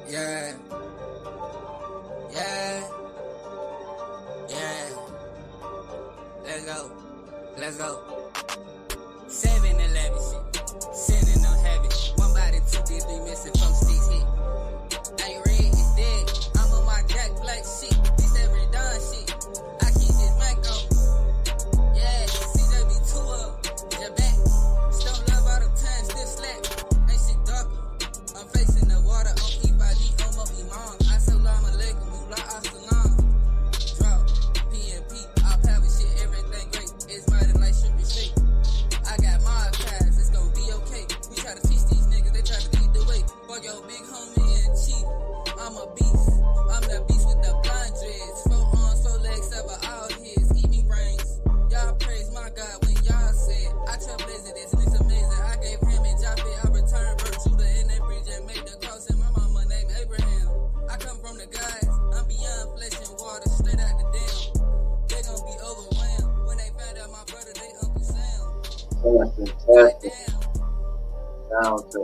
Yeah. Yeah. Yeah. Let's go. Let's go. 7-11 shit. Sending no habit. One body, two be missing from 6 hit. Ain't red, it's dead. I'm on my Jack Black shit. This every done shit. I keep this Mac on. Yeah, CJB2 up. Your back. Stone love out of time, still slack. Ain't shit dark. I'm facing the water on Ibadi, Omo Imam. Assalamu alaikum, Mullah Assalam. Drop, PNP, I'll have shit, everything great. It's mighty like Shrimpy Shake. I got my pads, it's gonna be okay. We try to teach these niggas, they try to lead the way. Fuck your big homie and cheat. I'm a beast. I'm the beast with the blind dreads. 4 arms, 4 legs, 7 out his. Eat me brains. Y'all praise my God when y'all said, I trailblazed this and it's amazing. I gave him and Japheth, I returned virtue to in that bridge and made the cross. And my mama named Abraham. I come from the guys, I'm beyond flesh and water, straight out the dam. They gon' be overwhelmed when they find out my brother, they Uncle Sam. That's fantastic. Down to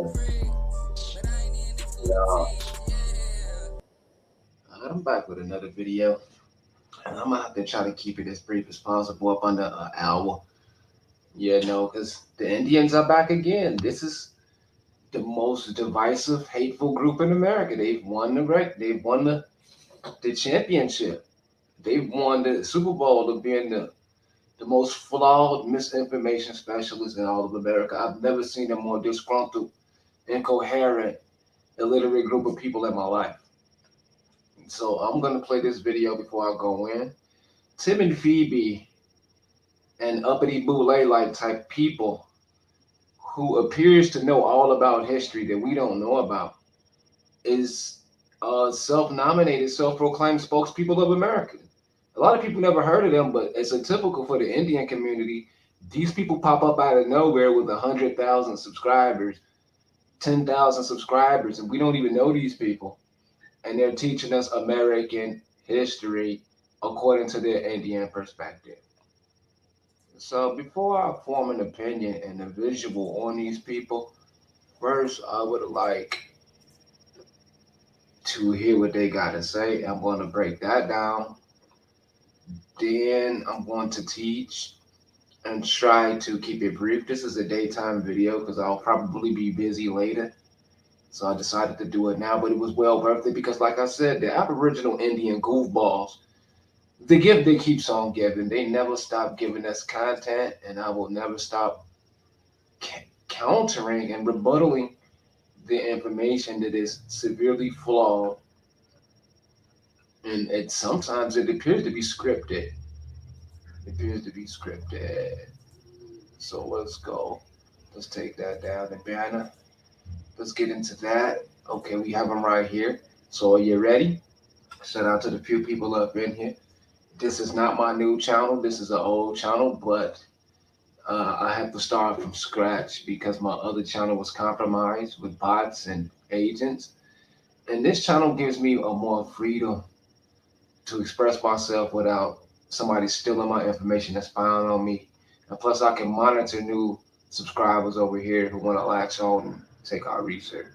I'm back with another video, and I'm gonna have to try to keep it as brief as possible, up under an hour. Yeah, no, because the Indians are back again. This is the most divisive, hateful group in America. They've won the championship. They've won the Super Bowl of being the most flawed misinformation specialist in all of America. I've never seen a more disgruntled, incoherent, illiterate group of people in my life. So I'm going to play this video before I go in. Tim and Phoebe and uppity boule like type people who appears to know all about history that we don't know about is self-nominated, self-proclaimed spokespeople of America. A lot of people never heard of them, but it's a typical for the Indian community. These people pop up out of nowhere with 100,000 subscribers, 10,000 subscribers, and we don't even know these people. And they're teaching us American history according to their Indian perspective. So before I form an opinion and a visual on these people, first I would like to hear what they got to say. I'm going to break that down. Then I'm going to teach and try to keep it brief. This is a daytime video because I'll probably be busy later. So I decided to do it now, but it was well worth it because, like I said, the Aboriginal Indian goofballs, the gift they keeps on giving. They never stop giving us content, and I will never stop countering and rebuttaling the information that is severely flawed. And sometimes it appears to be scripted. So let's go. Let's take that down, the banner. Let's get into that. Okay, we have them right here. So are you ready? Shout out to the few people up in here. This is not my new channel. This is an old channel, but I have to start from scratch because my other channel was compromised with bots and agents. And this channel gives me a more freedom to express myself without somebody stealing my information that's found on me. And plus, I can monitor new subscribers over here who want to latch on and take our research.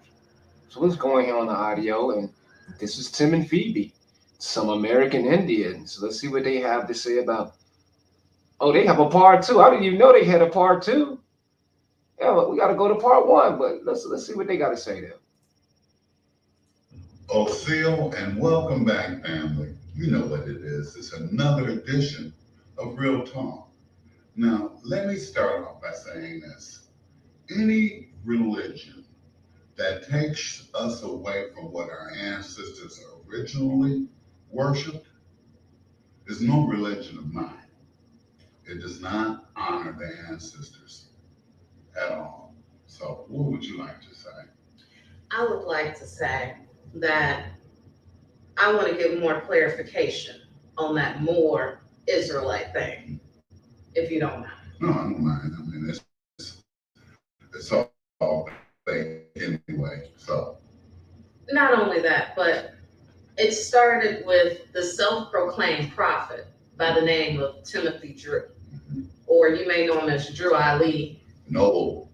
So let's go in here on the audio, and this is Tim and Phoebe, some American Indians. Let's see what they have to say about Oh, they have a part two. I didn't even know they had a part two. Yeah, but we got to go to part one. But let's see what they got to say there. Oseo, and welcome back, family. You know what it is. It's another edition of Real Talk. Now, let me start off by saying this. Any religion that takes us away from what our ancestors originally worshiped is no religion of mine. It does not honor the ancestors at all. So, what would you like to say? I would like to say that I want to give more clarification on that Moor Israelite thing, if you don't mind. No, I don't mind. I mean, it's all fake anyway. So, Not only that, but it started with the self-proclaimed prophet by the name of Timothy Drew, or you may know him as Drew Ali. no,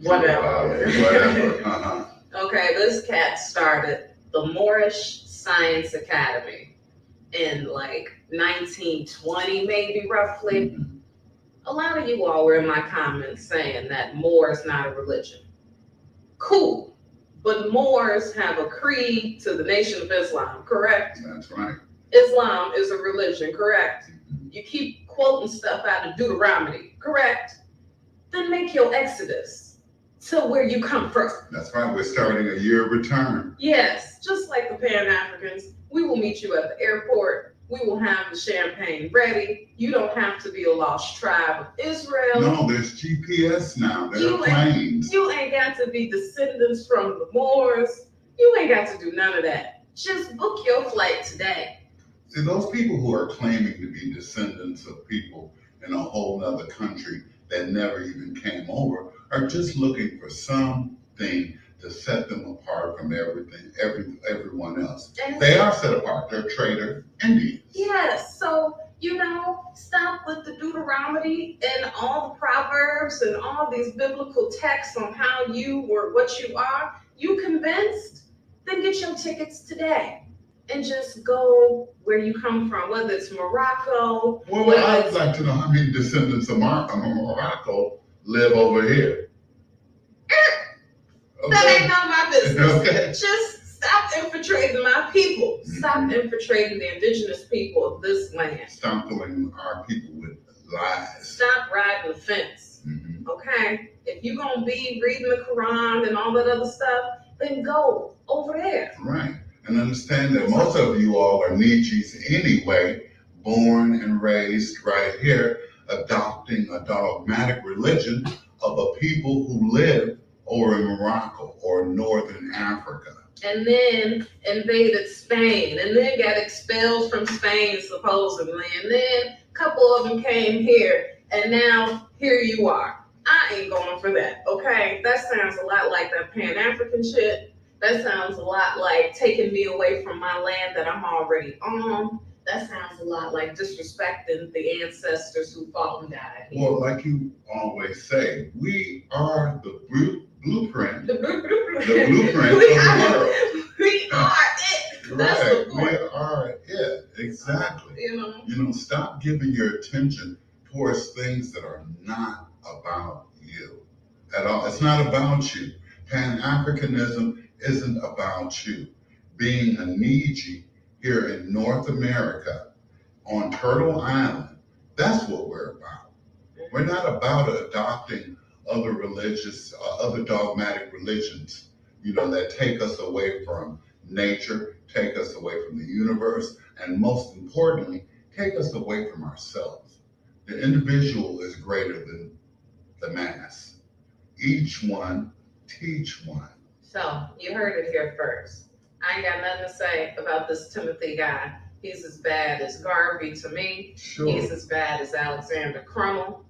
Whatever. whatever. Okay, this cat started the Moorish Science Academy in like 1920, maybe roughly. Mhm. A lot of you all were in my comments saying that Moor is not a religion. Cool. But Moors have a creed to the Nation of Islam, correct? That's right. Islam is a religion, correct? You keep quoting stuff out of Deuteronomy, correct? Then make your exodus to where you come from. That's right. We're starting a year of return. Yes, just like the Pan-Africans, we will meet you at the airport. We will have the champagne ready. You don't have to be a lost tribe of Israel. No, there's GPS now. There You are planes. You ain't got to be descendants from the Moors. You ain't got to do none of that. Just book your flight today. See, those people who are claiming to be descendants of people in a whole other country that never even came over are just looking for something to set them apart from everyone else. And They are set apart. They're traitor Indians. yes, so stop with the Deuteronomy and all the Proverbs and all these biblical texts on how you were what you are. You convinced? Then get your tickets today and just go where you come from, whether it's Morocco. Well, I'd like to know how many descendants of Morocco live over here. That ain't none of my business. Okay. Just stop infiltrating my people. Stop infiltrating the indigenous people of this land. Stop filling our people with lies. Stop riding the fence. Mhm. Okay? If you're going to be reading the Quran and all that other stuff, then go over there. Right. And understand that most of you all are Nietzsche's anyway, born and raised right here, adopting a dogmatic religion of a people who live over in Morocco or Northern Africa. And then invaded Spain, and then got expelled from Spain, supposedly. And then a couple of them came here, and now here you are. I ain't going for that, okay? That sounds a lot like that Pan-African shit. That sounds a lot like taking me away from my land that I'm already on. That sounds a lot like disrespecting the ancestors who fought and died. Well, like you always say, we are the blueprint. The blueprint. The blueprint of the world. We are it. That's Right. the point. We are it. Exactly. You know? Stop giving your attention towards things that are not about you at all. It's not about you. Pan-Africanism isn't about you. Being a Nietzsche here in North America on Turtle Island, that's what we're about. We're not about adopting other other dogmatic religions, that take us away from nature, take us away from the universe, and most importantly, take us away from ourselves. The individual is greater than the mass. Each one, teach one. So you heard it here first. I ain't got nothing to say about this Timothy guy. He's as bad as Garvey to me. Sure. He's as bad as Alexander Crummell.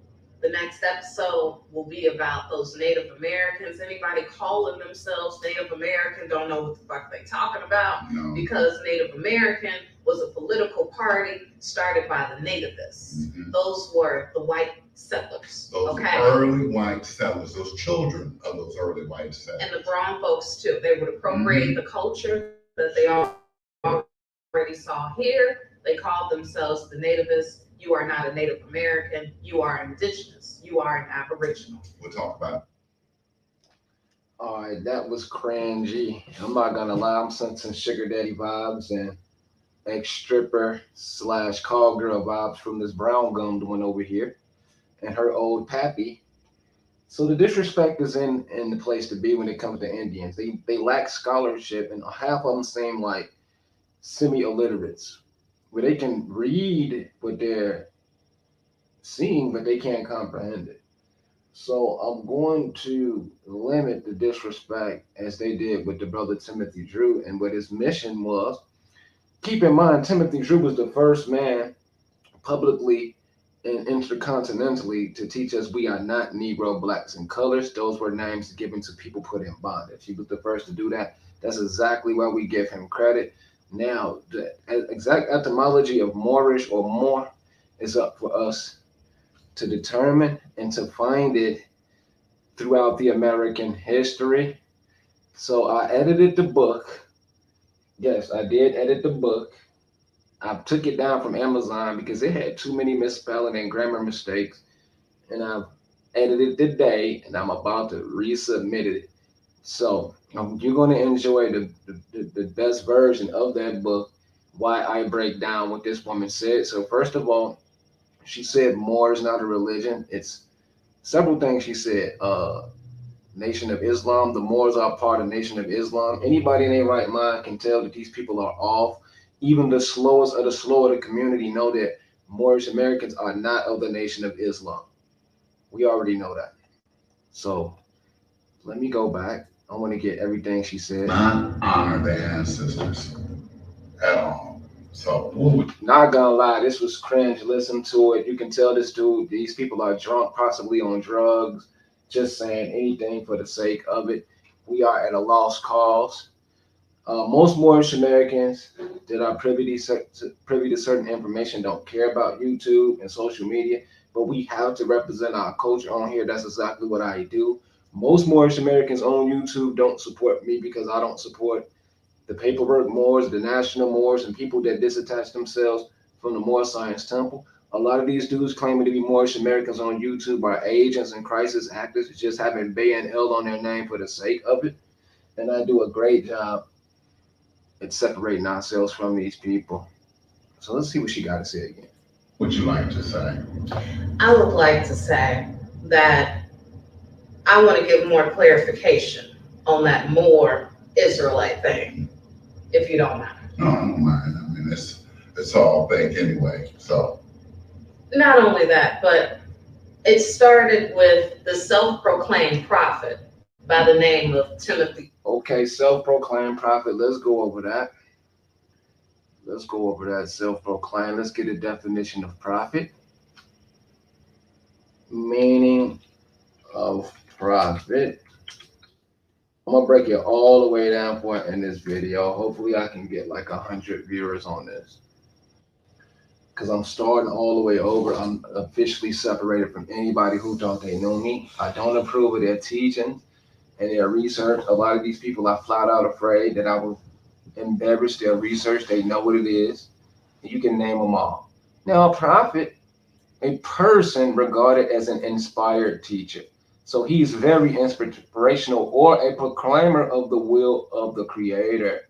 The next episode will be about those Native Americans. Anybody calling themselves Native American don't know what the fuck they talking about. No. Because Native American was a political party started by the nativists. Mhm. Those were the white settlers. Those okay? early white settlers, those children of those early white settlers. And the brown folks too. They would appropriate the culture that they already saw here. They called themselves the nativists. You are not a Native American. You are indigenous. You are an Aboriginal. We'll talk about it. All right, that was cringy. I'm not gonna lie, I'm sensing sugar daddy vibes and ex stripper slash call girl vibes from this brown gum one over here and her old pappy. So the disrespect is in the place to be when it comes to Indians. They lack scholarship, and half of them seem like semi illiterates, where they can read what they're seeing, but they can't comprehend it. So I'm going to limit the disrespect as they did with the brother Timothy Drew and what his mission was. Keep in mind, Timothy Drew was the first man publicly and intercontinentally to teach us we are not Negro, blacks, and colors. Those were names given to people put in bondage. He was the first to do that. That's exactly why we give him credit. Now, the exact etymology of Moorish or Moor is up for us to determine and to find it throughout the American history. So I edited the book. Yes, I did edit the book. I took it down from Amazon because it had too many misspelling and grammar mistakes. And I've edited it today and I'm about to resubmit it. So you're going to enjoy the best version of that book, why I break down what this woman said. So first of all, she said more is not a religion. It's several things she said. Nation of Islam. The Moors are part of Nation of Islam. Anybody in their right mind can tell that these people are off. Even the slowest of the slow of the community know that Moorish Americans are not of the Nation of Islam. We already know that. So let me go back. I want to get everything she said. Not honor their ancestors at all. So, not gonna lie, this was cringe. Listen to it. You can tell this dude, these people are drunk, possibly on drugs, just saying anything for the sake of it. We are at a lost cause. Most Moorish Americans that are privy to certain information don't care about YouTube and social media, but we have to represent our culture on here. That's exactly what I do. Most Moorish Americans on YouTube don't support me because I don't support the paperwork Moors, the national Moors, and people that disattach themselves from the Moor Science Temple. A lot of these dudes claiming to be Moorish Americans on YouTube are agents and crisis actors just having Bay and L on their name for the sake of it. And I do a great job at separating ourselves from these people. So let's see what she got to say again. Would you like to say? I would like to say that I want to give more clarification on that Moor Israelite thing, if you don't mind. No, I don't mind. I mean, it's all fake anyway. So not only that, but it started with the self-proclaimed prophet by the name of Timothy. Okay, self-proclaimed prophet. Let's go over that. Let's go over that self-proclaimed. Let's get a definition of prophet. Meaning of prophet. I'm gonna break it all the way down for it in this video. Hopefully I can get like 100 viewers on this. Because I'm starting all the way over. I'm officially separated from anybody who thought they knew me. I don't approve of their teaching and their research. A lot of these people are flat out afraid that I will embarrass their research. They know what it is. You can name them all. Now, a prophet, a person regarded as an inspired teacher. So he's very inspirational or a proclaimer of the will of the Creator.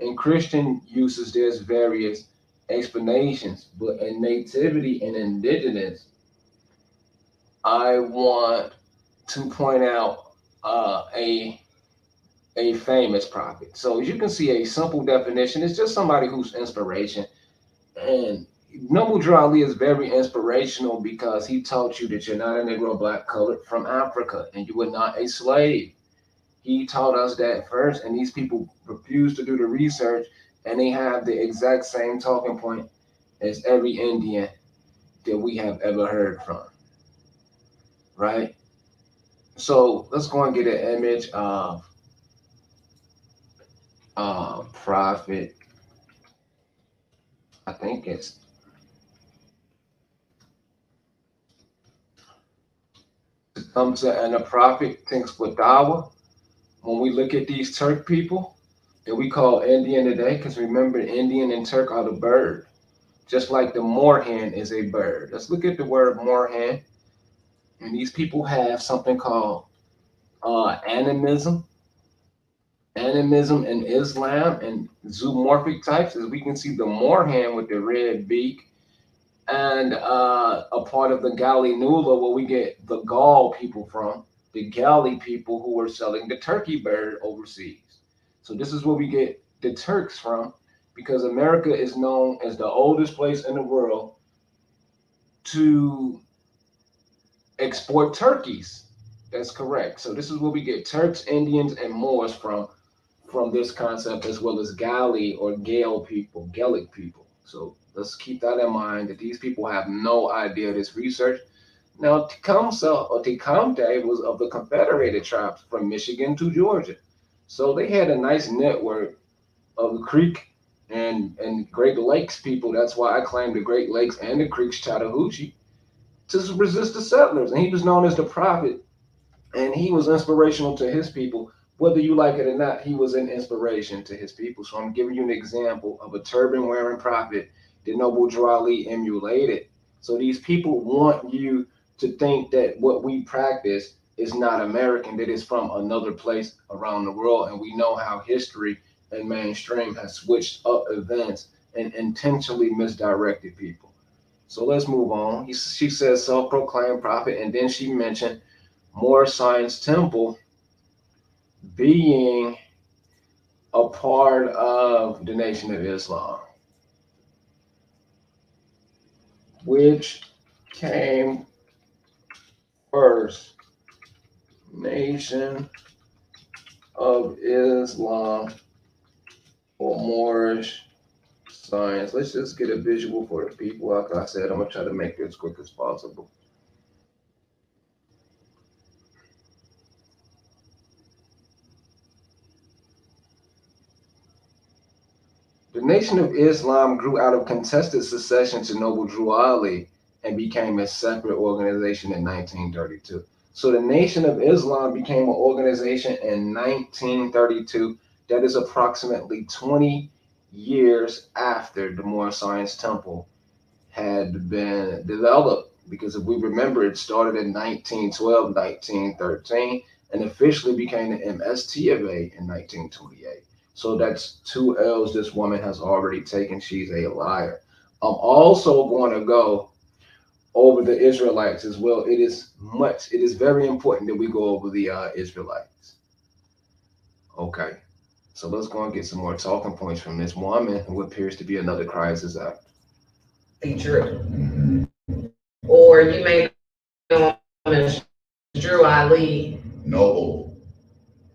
In Christian uses, there's various explanations, but in nativity and indigenous, I want to point out a famous prophet. So as you can see, a simple definition is just somebody who's inspiration. And Noble Drew Ali is very inspirational because he taught you that you're not a Negro, black, colored from Africa, and you were not a slave. He taught us that first, and these people refuse to do the research, and they have the exact same talking point as every Indian that we have ever heard from, right? So let's go and get an image of prophet. I think it's and a prophet thinks with Dawa. When we look at these Turk people that we call Indian today, because remember, Indian and Turk are the bird. just like the moorhen is a bird. Let's look at the word moorhen. And these people have something called animism. Animism in Islam and zoomorphic types, as we can see the moorhen with the red beak, and a part of the Gali Nula where we get the Gaul people from, the Gali people who were selling the turkey bird overseas. So this is where we get the Turks from, because America is known as the oldest place in the world to export turkeys. That's correct. So this is where we get Turks, Indians, and Moors from this concept, as well as Gali or Gael people, Gaelic people. So let's keep that in mind that these people have no idea of this research. Now, Tecumseh or Tecumseh was of the Confederated tribes from Michigan to Georgia. So they had a nice network of the Creek and Great Lakes people. That's why I claim the Great Lakes and the Creeks Chattahoochee to resist the settlers. And he was known as the prophet, and he was inspirational to his people. Whether you like it or not, he was an inspiration to his people. So I'm giving you an example of a turban wearing prophet that Noble Drew Ali emulated. So these people want you to think that what we practice is not American, that it's from another place around the world. And we know how history and mainstream has switched up events and intentionally misdirected people. So let's move on. She says self-proclaimed prophet, and then she mentioned Moors Science Temple being a part of the Nation of Islam, which came first, Nation of Islam or Moorish Science. Let's just get a visual for the people. Like I said, I'm gonna try to make it as quick as possible. The Nation of Islam grew out of contested secession to Noble Drew Ali and became a separate organization in 1932. So the Nation of Islam became an organization in 1932. That is approximately 20 years after the Moorish Science Temple had been developed. Because if we remember, it started in 1912, 1913, and officially became the MSTFA in 1928. So that's two L's this woman has already taken. She's a liar. I'm also going to go over the Israelites as well. It is very important that we go over the Israelites. Okay. So let's go and get some more talking points from this woman who appears to be another crisis actor. Drew. Or you may know him as Drew Ali. Noble.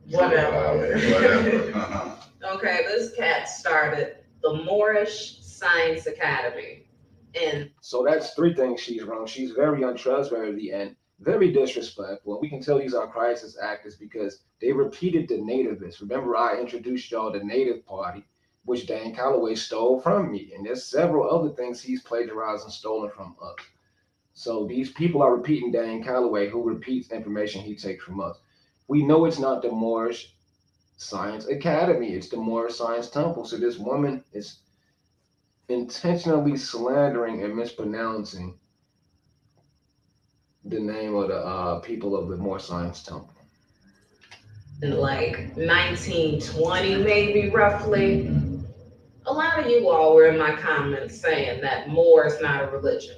Whatever. Whatever. Okay, this cat started the Moorish Science Academy. And so that's three things she's wrong. She's very untrustworthy and very disrespectful. And we can tell these are crisis actors because they repeated the nativists. Remember, I introduced y'all the Native Party, which Dane Calloway stole from me. And there's several other things he's plagiarized and stolen from us. So these people are repeating Dane Calloway, who repeats information he takes from us. We know it's not the Moorish Science Academy, it's the Moorish Science Temple. So this woman is intentionally slandering and mispronouncing the name of the people of the Moorish Science Temple. in like 1920, maybe roughly, a lot of you all were in my comments saying that Moor is not a religion.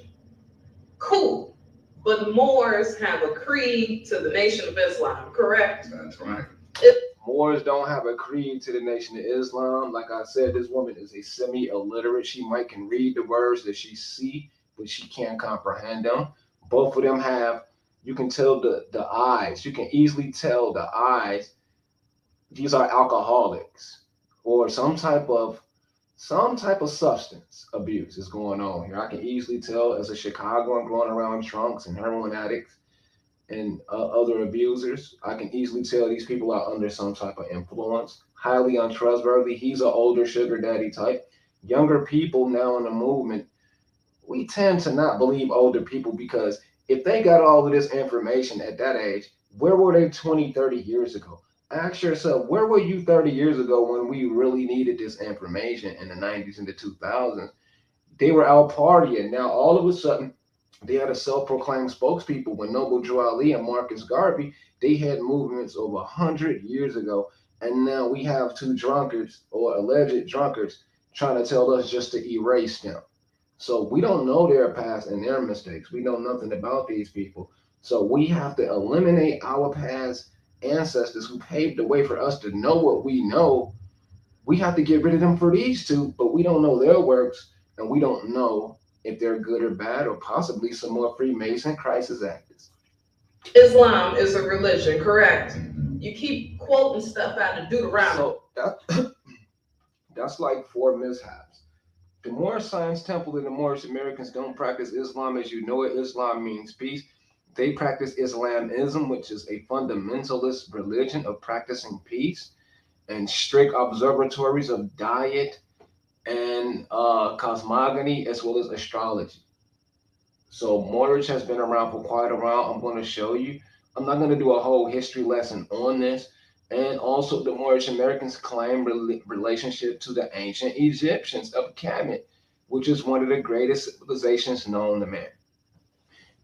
Cool. But Moors have a creed to the Nation of Islam, correct? That's right. Moors don't have a creed to the Nation of Islam. Like I said, this woman is a semi-illiterate. She might can read the words that she see, but she can't comprehend them. Both of them have, you can tell the eyes. You can easily tell the eyes. These are alcoholics or some type of substance abuse is going on here. I can easily tell as a Chicagoan growing around drunks and heroin addicts and other abusers. I can easily tell these people are under some type of influence, highly untrustworthy. He's an older sugar daddy type. Younger people now in the movement, we tend to not believe older people because if they got all of this information at that age, where were they 20, 30 years ago? Ask yourself, where were you 30 years ago when we really needed this information in the 90s and the 2000s? They were out partying. Now, all of a sudden, they had a self-proclaimed spokespeople when Noble Drew Ali and Marcus Garvey. They had movements over 100 years ago, and now we have two drunkards or alleged drunkards trying to tell us just to erase them. So we don't know their past and their mistakes. We know nothing about these people. So we have to eliminate our past ancestors who paved the way for us to know what we know. We have to get rid of them for these two, but we don't know their works, and we don't know if they're good or bad, or possibly some more Freemason crisis actors. Islam is a religion, correct? You keep quoting stuff out of Deuteronomy. So that's like four mishaps. The Moorish Science Temple and the Moorish Americans don't practice Islam as you know it. Islam means peace. They practice Islamism, which is a fundamentalist religion of practicing peace and strict observatories of diet and cosmogony as well as astrology. So Moorish has been around for quite a while. I'm going to show you. I'm not going to do a whole history lesson on this. And also the Moorish Americans claim relationship to the ancient Egyptians of Kemet, which is one of the greatest civilizations known to man.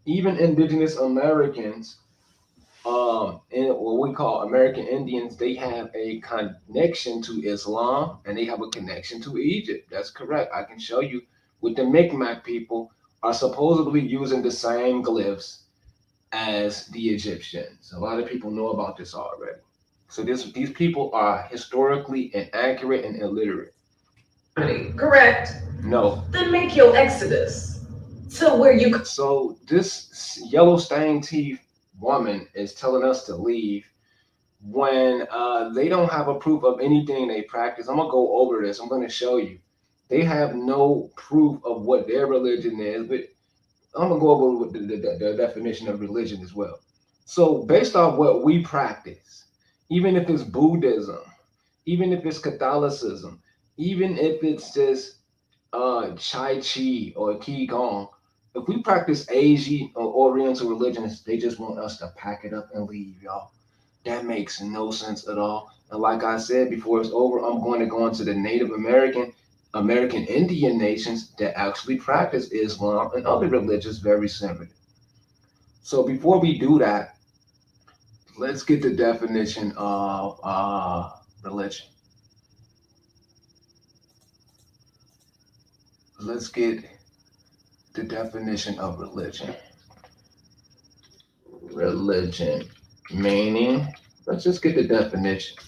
Even indigenous Americans, and what we call American Indians, they have a connection to Islam and they have a connection to Egypt. That's correct. I can show you with the Mi'kmaq people are supposedly using the same glyphs as the Egyptians. A lot of people know about this already. So these people are historically inaccurate and illiterate. Correct. No. Then make your exodus to where you. So this yellow stained teeth woman is telling us to leave when they don't have a proof of anything they practice. I'm gonna go over this. I'm gonna show you. They have no proof of what their religion is, but I'm gonna go over the definition of religion as well. So based off what we practice, even if it's Buddhism, even if it's Catholicism, even if it's just Chai Chi or Qigong, if we practice Asian or Oriental religions, they just want us to pack it up and leave, y'all. That makes no sense at all. And like I said before it's over, I'm going to go into the Native American Indian nations that actually practice Islam and other religions very similar. So before we do that, let's get the definition of religion. Let's get the definition of religion. Religion, meaning, let's just get the definition.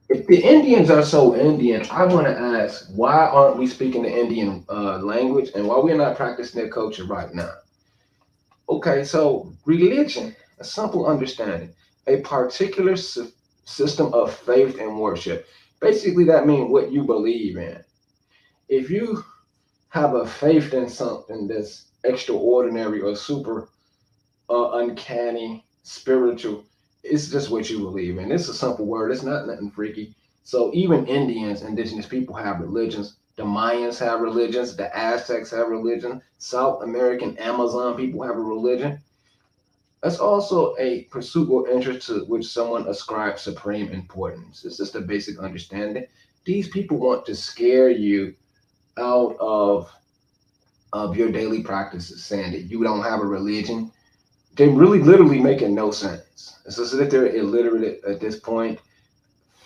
If the Indians are so Indian, I want to ask, why aren't we speaking the Indian language and why we're not practicing their culture right now? Okay, so religion, a simple understanding, a particular system of faith and worship. Basically, that means what you believe in. If you have a faith in something that's extraordinary or super uncanny, spiritual, it's just what you believe in. It's a simple word. It's not nothing freaky. So even Indians, indigenous people have religions. The Mayans have religions. The Aztecs have religion. South American Amazon people have a religion. That's also a pursuit or interest to which someone ascribes supreme importance. It's just a basic understanding. These people want to scare you out of your daily practices, saying that you don't have a religion. They're really literally making no sense. It's as if they're illiterate at this point.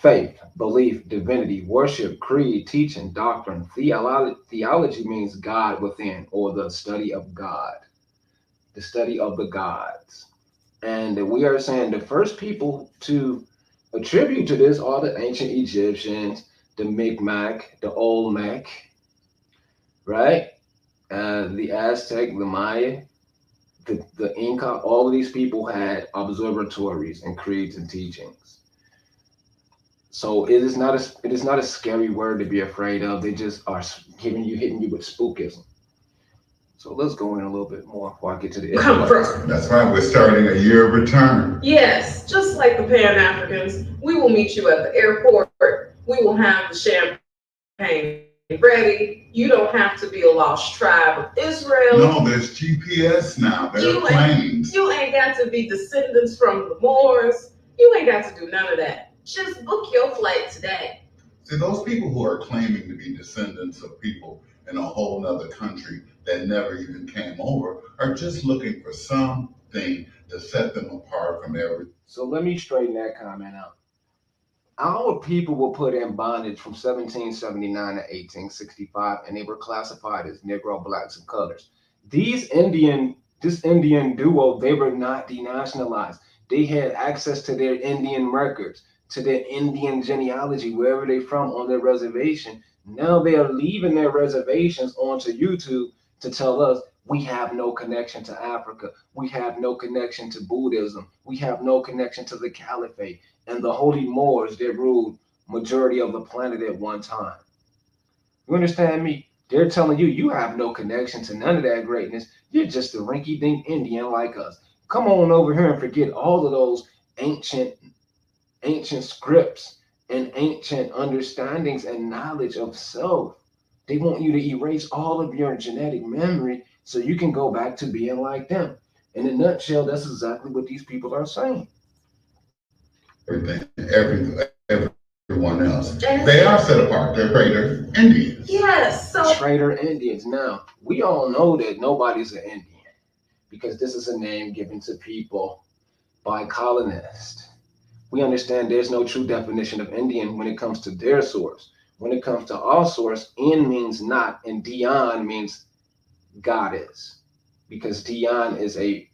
Faith, belief, divinity, worship, creed, teaching, doctrine. Theology means God within, or the study of God, the study of the gods. And we are saying the first people to attribute to this are the ancient Egyptians, the Mi'kmaq, the Olmec, right? The Aztec, the Maya, the Inca. All of these people had observatories and creeds and teachings. So it is not a scary word to be afraid of. They just are hitting you with spookism. So let's go in a little bit more before I get to the end. That's right. We're starting a year of return. Yes, just like the Pan-Africans, we will meet you at the airport. We will have the champagne ready. You don't have to be a lost tribe of Israel. No, there's GPS now. There are planes. You ain't got to be descendants from the Moors. You ain't got to do none of that. Just book your flight today. See, those people who are claiming to be descendants of people in a whole nother country that never even came over are just looking for something to set them apart from everything. So let me straighten that comment out. Our people were put in bondage from 1779 to 1865, and they were classified as Negro, blacks, and colors. This Indian duo, they were not denationalized. They had access to their Indian records, to their Indian genealogy, wherever they're from on their reservation. Now they are leaving their reservations onto YouTube to tell us we have no connection to Africa. We have no connection to Buddhism. We have no connection to the Caliphate and the holy Moors that ruled majority of the planet at one time. You understand me? They're telling you you have no connection to none of that greatness. You're just a rinky-dink Indian like us. Come on over here and forget all of those ancient scripts and ancient understandings and knowledge of self. They want you to erase all of your genetic memory so you can go back to being like them. In a nutshell, that's exactly what these people are saying. Everyone else. They are set apart. They're Trader Indians. Yes. So Trader Indians. Now, we all know that nobody's an Indian because this is a name given to people by colonists. We understand there's no true definition of Indian when it comes to their source. When it comes to our source, in means not, and Dion means goddess, because Dion is a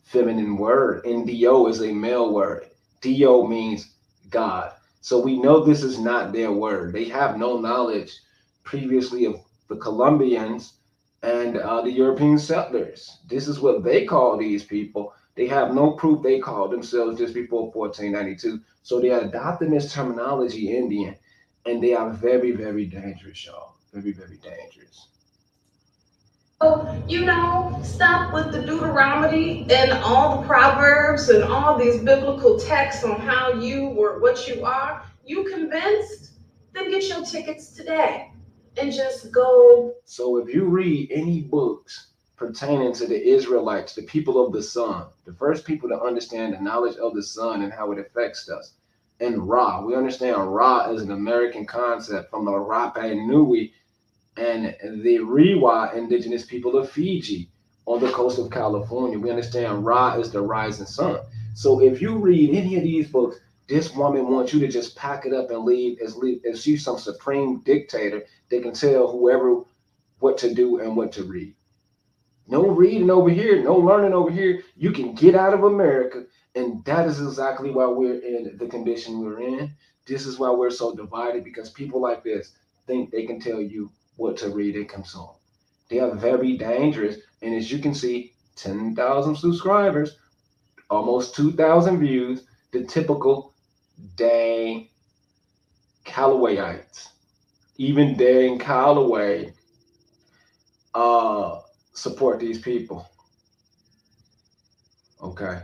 feminine word, and Dio is a male word. Dio means God. So we know this is not their word. They have no knowledge previously of the Colombians and the European settlers. This is what they call these people. They have no proof they called themselves just before 1492. So they are adopting this terminology Indian, and they are very, very dangerous, y'all. Very, very dangerous. stop with the Deuteronomy and all the Proverbs and all these biblical texts on how you were what you are. You convinced? Then get your tickets today and just go. So if you read any books pertaining to the Israelites, the people of the sun, the first people to understand the knowledge of the sun and how it affects us, and Ra, we understand Ra is an American concept from the Rapa Nui and the Rewa indigenous people of Fiji on the coast of California. We understand Ra is the rising sun. So if you read any of these books, this woman wants you to just pack it up and leave as she's some supreme dictator that can tell whoever what to do and what to read. No reading over here, no learning over here. You can get out of America, and that is exactly why we're in the condition we're in. This is why we're so divided, because people like this think they can tell you what to read and consume. They are very dangerous, and as you can see, 10,000 subscribers, almost 2,000 views, the typical Dane Callawayites. Even Dane Calloway support these people. Okay.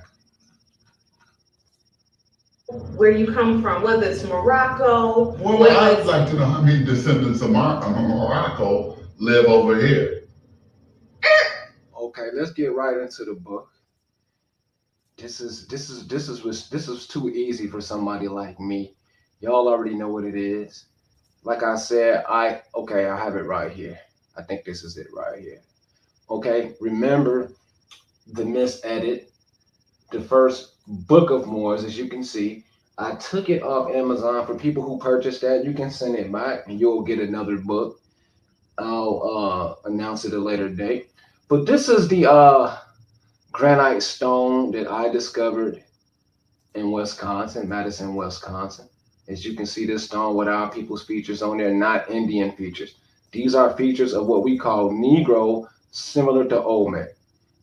Where you come from, whether it's Morocco. Well, I'd like to know how many descendants of Morocco live over here. Okay, let's get right into the book. This is too easy for somebody like me. Y'all already know what it is. Like I said, I have it right here. I think this is it right here. Okay, remember the misedit, the first book of Moors, as you can see. I took it off Amazon. For people who purchased that, you can send it back and you'll get another book. I'll announce it at a later date. But this is the granite stone that I discovered in Wisconsin, Madison, Wisconsin. As you can see, this stone with our people's features on there, not Indian features. These are features of what we call Negro, similar to Olmec.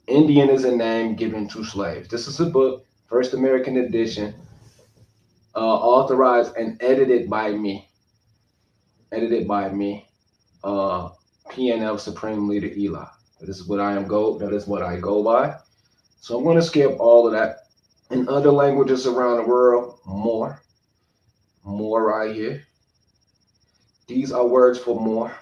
Indian is a name given to slaves. This is a book, first American edition, authorized and edited by me. PNL Supreme Leader Eli. That is what I go by. So I'm going to skip all of that. In other languages around the world, more right here. These are words for more.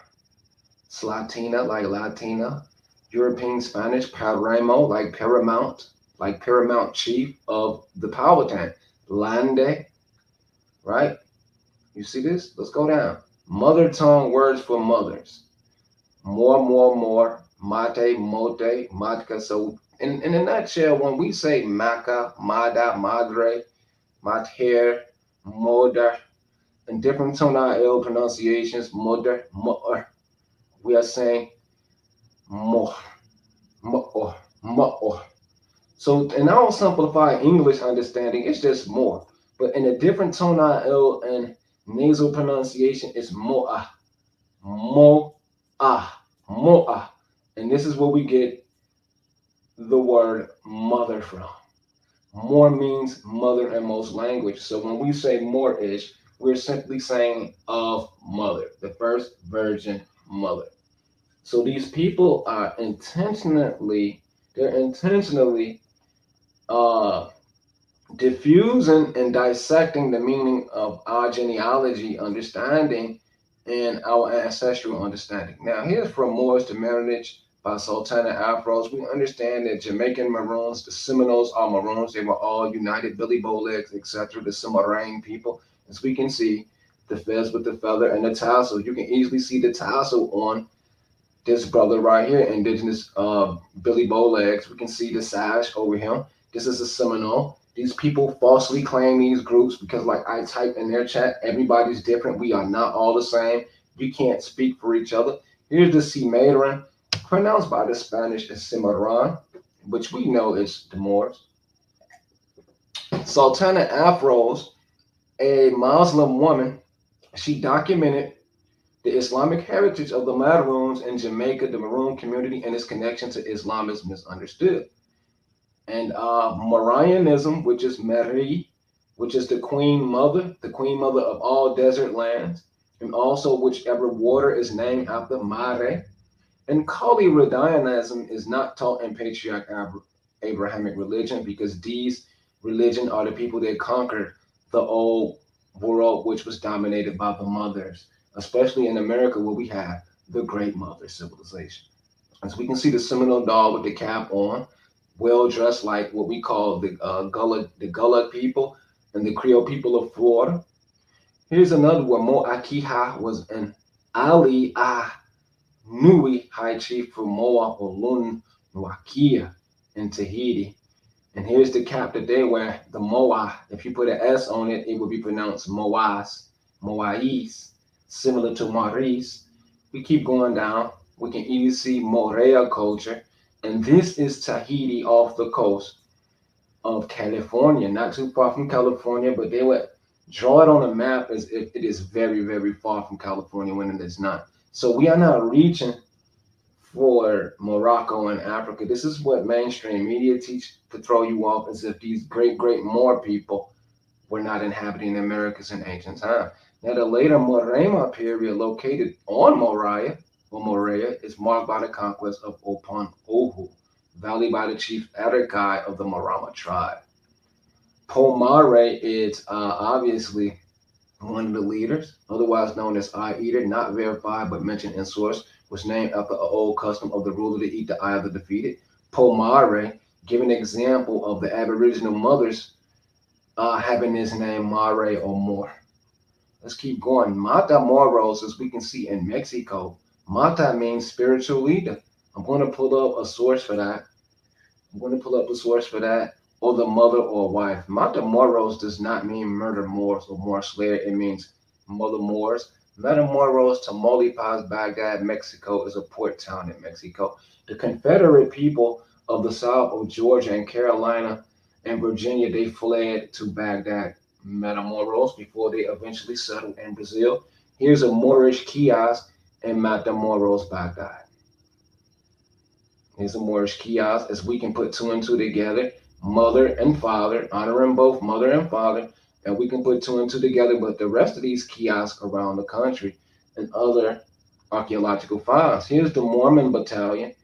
Slatina, like Latina. European Spanish, Paramo, like paramount chief of the Powhatan. Lande, right? You see this? Let's go down. Mother tongue words for mothers. more, mate, mote, matka. So in a nutshell, when we say maca, mada, madre, mater, moda, in different tonal L pronunciations, mother, mother, we are saying more, more, more. So in our simplified English understanding, it's just more. But in a different tonal L and nasal pronunciation, it's more, more, more. And this is where we get the word mother from. More means mother in most language. So when we say more-ish, we're simply saying of mother, the first virgin mother. So these people are they're intentionally uh, diffusing and dissecting the meaning of our genealogy understanding and our ancestral understanding. Now, here's From Moors to Marriage by Sultana Afros. We understand that Jamaican Maroons, the Seminoles are Maroons. They were all united, Billy Bowlegs, etc., the Cimarron people. As we can see, the fez with the feather and the tassel. You can easily see the tassel on this brother right here, indigenous Billy Bowlegs. We can see the sash over him. This is a Seminole. These people falsely claim these groups because, like I typed in their chat, everybody's different. We are not all the same. We can't speak for each other. Here's the Cimarron, pronounced by the Spanish as Cimarron, which we know is the Moors. Sultana Afros, a Muslim woman, she documented the Islamic heritage of the Maroons in Jamaica, the Maroon community, and its connection to Islam is misunderstood. And Marianism, which is Mary, which is the queen mother of all desert lands, and also whichever water is named after Mare. And Kali-Radianism is not taught in patriarch Abrahamic religion because these religion are the people that conquered the old world, which was dominated by the mothers, especially in America where we have the Great Mother civilization. As we can see the Seminole doll with the cap on, well dressed like what we call the Gullah people and the Creole people of Florida. Here's another one. Mo Akiha was an Ali Nui high chief for Moa Olun Nuakia in Tahiti. And here's the cap that they wear, the Moa. If you put an S on it, it would be pronounced Moas, Moais, similar to Maurice. We keep going down. We can easily see Morea culture. And this is Tahiti off the coast of California, not too far from California, but they would draw it on a map as if it is very, very far from California when it is not. So we are not reaching for Morocco and Africa. This is what mainstream media teach to throw you off as if these great, great Moor people were not inhabiting the Americas in ancient time. Now, the later Morema period located on Moria, or Morea, is marked by the conquest of Opon Ohu, Valley by the chief Arakai of the Marama tribe. Pomare is obviously one of the leaders, otherwise known as Eye Eater, not verified but mentioned in source, was named after an old custom of the ruler to eat the eye of the defeated. Pomare, giving an example of the Aboriginal mothers having this name Mare or More. Let's keep going. Mata Moros, as we can see in Mexico, Mata means spiritual leader. I'm going to pull up a source for that. Or the mother or wife. Mata Moros does not mean murder Moors or Moor slayer. It means mother Moors. Matamoros, Tamaulipas, Baghdad, Mexico is a port town in Mexico. The Confederate people of the south of Georgia and Carolina and Virginia, they fled to Baghdad, Matamoros, before they eventually settled in Brazil. Here's a Moorish kiosk in Matamoros, Baghdad. Here's a Moorish kiosk, as we can put two and two together. Mother and father, honoring both mother and father, and we can put two and two together, but the rest of these kiosks around the country and other archaeological finds. Here's the Mormon Battalion.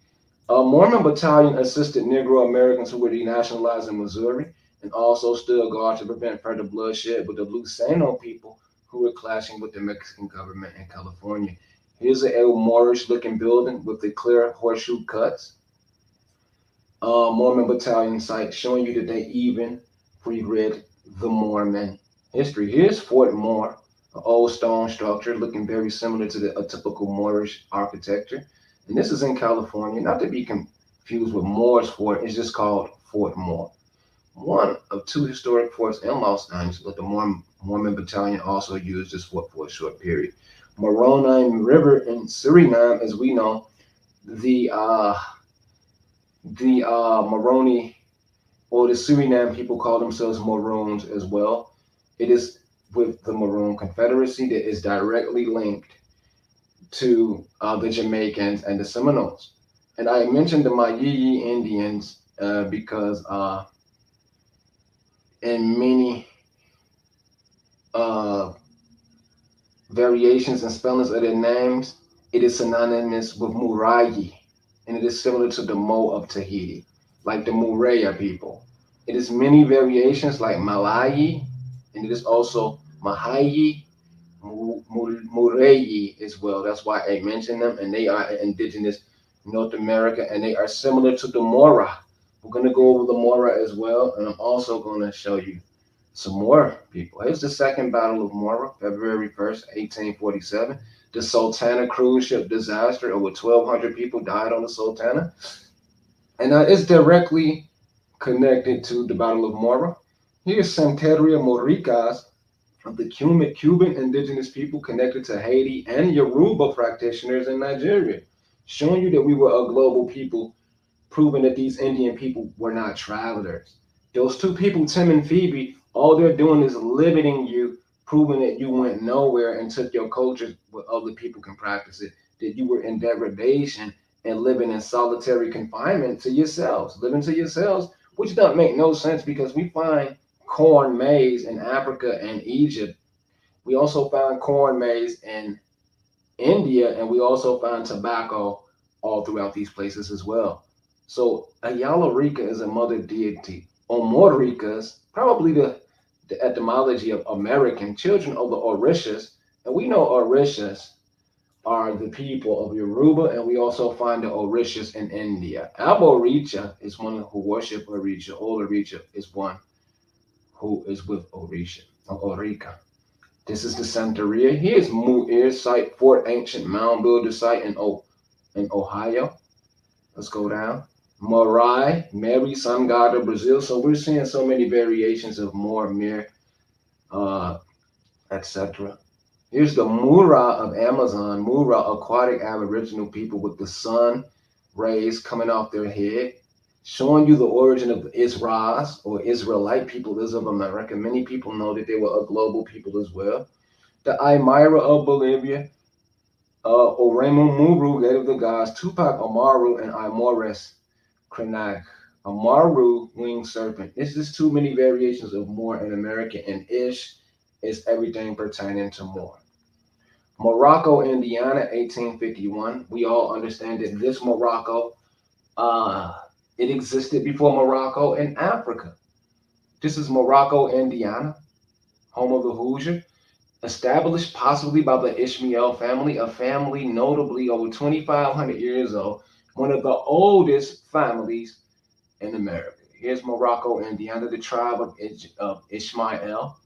A Mormon Battalion assisted Negro Americans who were denationalized in Missouri and also stood guard to prevent further bloodshed with the Luceno people who were clashing with the Mexican government in California. Here's a Moorish looking building with the clear horseshoe cuts. Mormon Battalion site showing you that they even pre-read the Mormon history. Here's Fort Moore, an old stone structure looking very similar to a typical Moorish architecture. And this is in California, not to be confused with Moors Fort. It's just called Fort Moore. One of two historic forts in Los Angeles, but the Mormon Battalion also used this fort for a short period. Moroni River in Suriname, as we know, the Moroni or the Suriname people call themselves Maroons as well. It is with the Maroon Confederacy that is directly linked to the Jamaicans and the Seminoles. And I mentioned the Mayiyi Indians because in many uh, variations and spellings of their names, it is synonymous with Murayi, and it is similar to the Mo of Tahiti, like the Mureya people. It is many variations like Malayi, and it is also Mahayi, Mureyi as well. That's why I mentioned them, and they are indigenous North America, and they are similar to the Mora. We're going to go over the Mora as well, and I'm also going to show you some more people. Here's the Second Battle of Mora, February 1st, 1847. The Sultana cruise ship disaster. Over 1,200 people died on the Sultana. And it's directly connected to the Battle of Mora. Here's Santeria Moricas of the Cuban indigenous people connected to Haiti and Yoruba practitioners in Nigeria, showing you that we were a global people, proving that these Indian people were not travelers. Those two people, Tim and Phoebe, all they're doing is limiting you, proving that you went nowhere and took your culture where other people can practice it, that you were in degradation and living in solitary confinement to yourselves, living to yourselves, which doesn't make no sense because we find corn, maize in Africa and Egypt. We also find corn, maize in India, and we also find tobacco all throughout these places as well. So Ayala Rika is a mother deity. Omoricas, probably the etymology of American, children of the Orishas. And we know Orishas are the people of Yoruba, and we also find the Orishas in India. Aboricha is one who worship Orisha. All Orisha is one who is with Orisha or Orika. This is the Santeria. Here's Moors site, Fort Ancient Mound Builder site in Ohio. Let's go down. Morai, Mary, Sun God of Brazil. So we're seeing so many variations of Moor, Mir, uh, etc. Here's the Mura of Amazon. Mura, aquatic aboriginal people with the sun rays coming off their head, showing you the origin of the Isras or Israelite peoples of America. Many people know that they were a global people as well. The Aymara of Bolivia, Oremu Muru, gate of the gods, Tupac Amaru, and Imores Krenak. Amaru, winged serpent. It's just too many variations of Moor in America, and Ish is everything pertaining to Moor. Morocco, Indiana, 1851. We all understand that this Morocco, uh, it existed before Morocco in Africa. This is Morocco, Indiana, home of the Hoosier, established possibly by the Ishmael family, a family notably over 2,500 years old, one of the oldest families in America. Here's Morocco, Indiana, the tribe of Ishmael,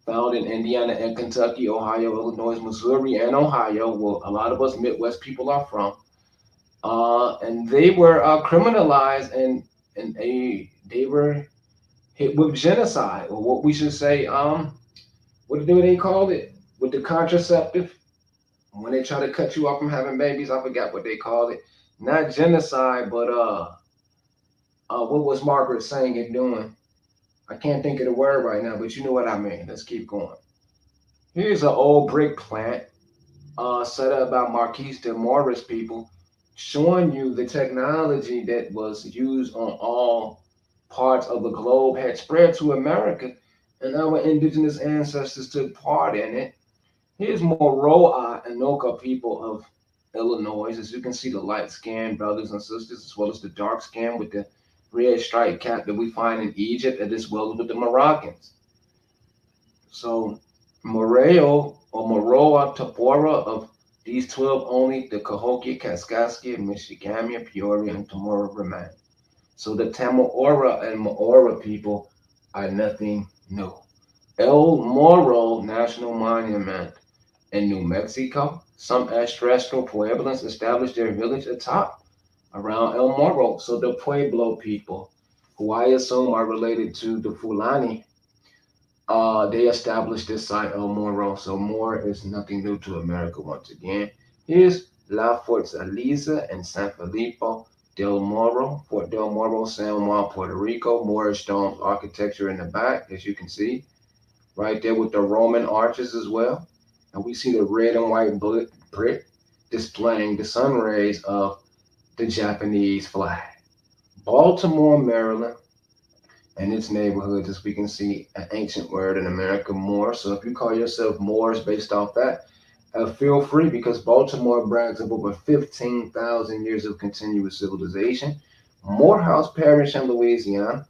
found in Indiana and Kentucky, Ohio, Illinois, Missouri, and Ohio, where a lot of us Midwest people are from. And they were criminalized and they were hit with genocide, or what we should say, what do they call it? With the contraceptive, when they try to cut you off from having babies, I forgot what they called it. Not genocide, but what was Margaret saying and doing? I can't think of the word right now, but you know what I mean. Let's keep going. Here's an old brick plant set up by Marquise de Morris people, showing you the technology that was used on all parts of the globe had spread to America, and our indigenous ancestors took part in it. Here's Moroa and Noka people of Illinois. As you can see, the light-skinned brothers and sisters, as well as the dark-skinned with the red striped cap that we find in Egypt, and as well as with the Moroccans. So Moreo or Moroa Tapora of these 12 only, the Cahokia, Kaskaskia, Michigamia, Peoria, and Tamora remain. So the Tamora and Maora people are nothing new. El Moro National Monument In New Mexico, some ancestral Pueblans established their village atop around El Morro. So the Pueblo people, who I assume are related to the Fulani, they established this site El Morro. So Moor is nothing new to America once again. Here's La Fortaleza and San Felipe del Morro, Fort Del Morro, San Juan, Puerto Rico. Moorish stone architecture in the back, as you can see, right there with the Roman arches as well. And we see the red and white brick displaying the sun rays of the Japanese flag. Baltimore, Maryland, and its neighborhoods, as we can see, an ancient word in America, Moor. So if you call yourself Moors based off that, feel free, because Baltimore brags of over 15,000 years of continuous civilization. Morehouse Parish in Louisiana.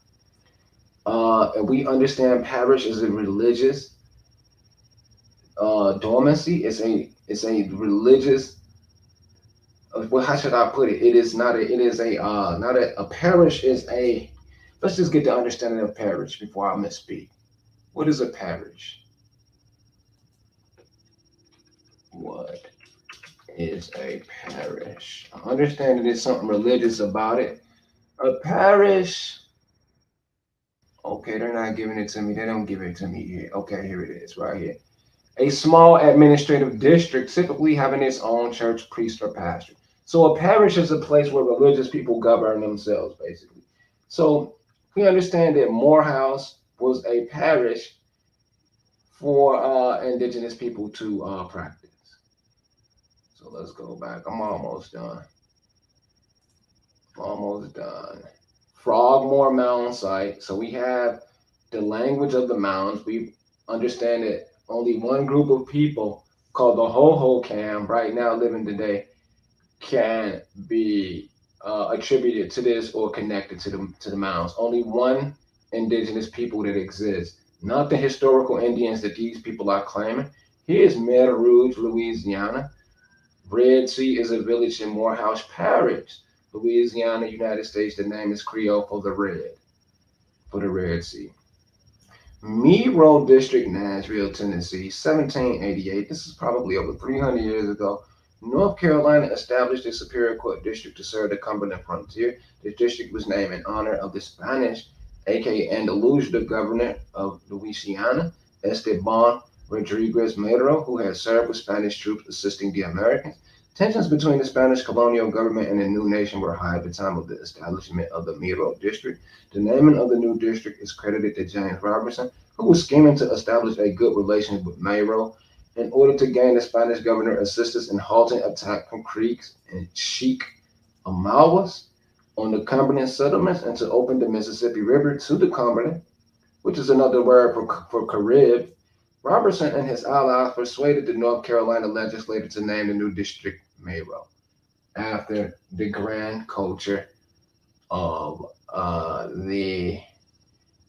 And we understand parish is a religious dormancy. It's a religious. Well, how should I put it? It is not a. It is a not a parish is a. Let's just get the understanding of parish before I misspeak. What is a parish? What is a parish? I understand that there's something religious about it. A parish. Okay, they're not giving it to me. They don't give it to me here. Okay, here it is, right here. A small administrative district, typically having its own church, priest, or pastor. So a parish is a place where religious people govern themselves, basically. So we understand that Morehouse was a parish for indigenous people to practice. So let's go back. I'm almost done. Almost done. Frogmore Mound site. So we have the language of the mounds. We understand that only one group of people called the Hohokam right now living today can be attributed to this or connected to the mounds. Only one indigenous people that exists, not the historical Indians that these people are claiming. Here's Mer Rouge, Louisiana. Red Sea is a village in Morehouse Parish, Louisiana, United States. The name is Creole for the Red Sea. Mero District, Nashville, Tennessee, 1788. This is probably over 300 years ago. North Carolina established a Superior Court district to serve the Cumberland frontier. This district was named in honor of the Spanish, aka Andalusia, governor of Louisiana, Esteban Rodriguez Madero, who had served with Spanish troops assisting the Americans. Tensions between the Spanish colonial government and the new nation were high at the time of the establishment of the Mero District. The naming of the new district is credited to James Robertson, who was scheming to establish a good relationship with Mero in order to gain the Spanish governor assistance in halting attack from Creeks and Chickamawas on the Cumberland settlements and to open the Mississippi River to the Cumberland, which is another word for Carib. Robertson and his allies persuaded the North Carolina legislature to name the new district Mero after the grand culture of the.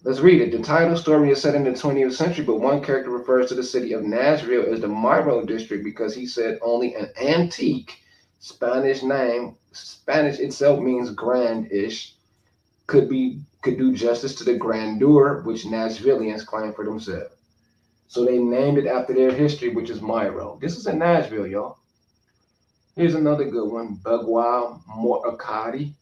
Let's read it. The title story is set in the 20th century, but one character refers to the city of Nashville as the Mero district because he said only an antique Spanish name, Spanish itself means grand-ish, could do justice to the grandeur which Nashvillians claim for themselves. So they named it after their history, which is Mero. This is in Nashville, y'all. Here's another good one. Bagua Morakati.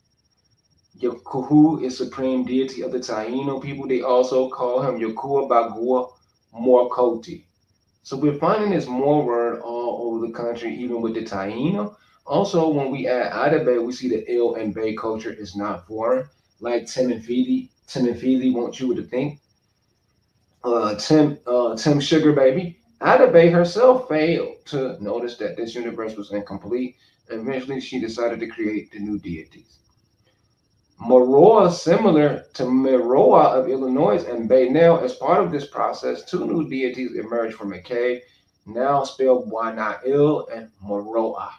Yakuhu is supreme deity of the Taino people. They also call him Yakua Bagua Morkoti. So we're finding this Moor word all over the country, even with the Taino. Also, when we add Adabe, we see the ill and bay culture is not foreign. Like Tim and Phoebe want you to think. Tim Sugar Baby. Adabe herself failed to notice that this universe was incomplete. Eventually, she decided to create the new deities. Moroa, similar to Meroa of Illinois and Baynell, as part of this process, two new deities emerged from a cave, now spelled Wanail and Moroa.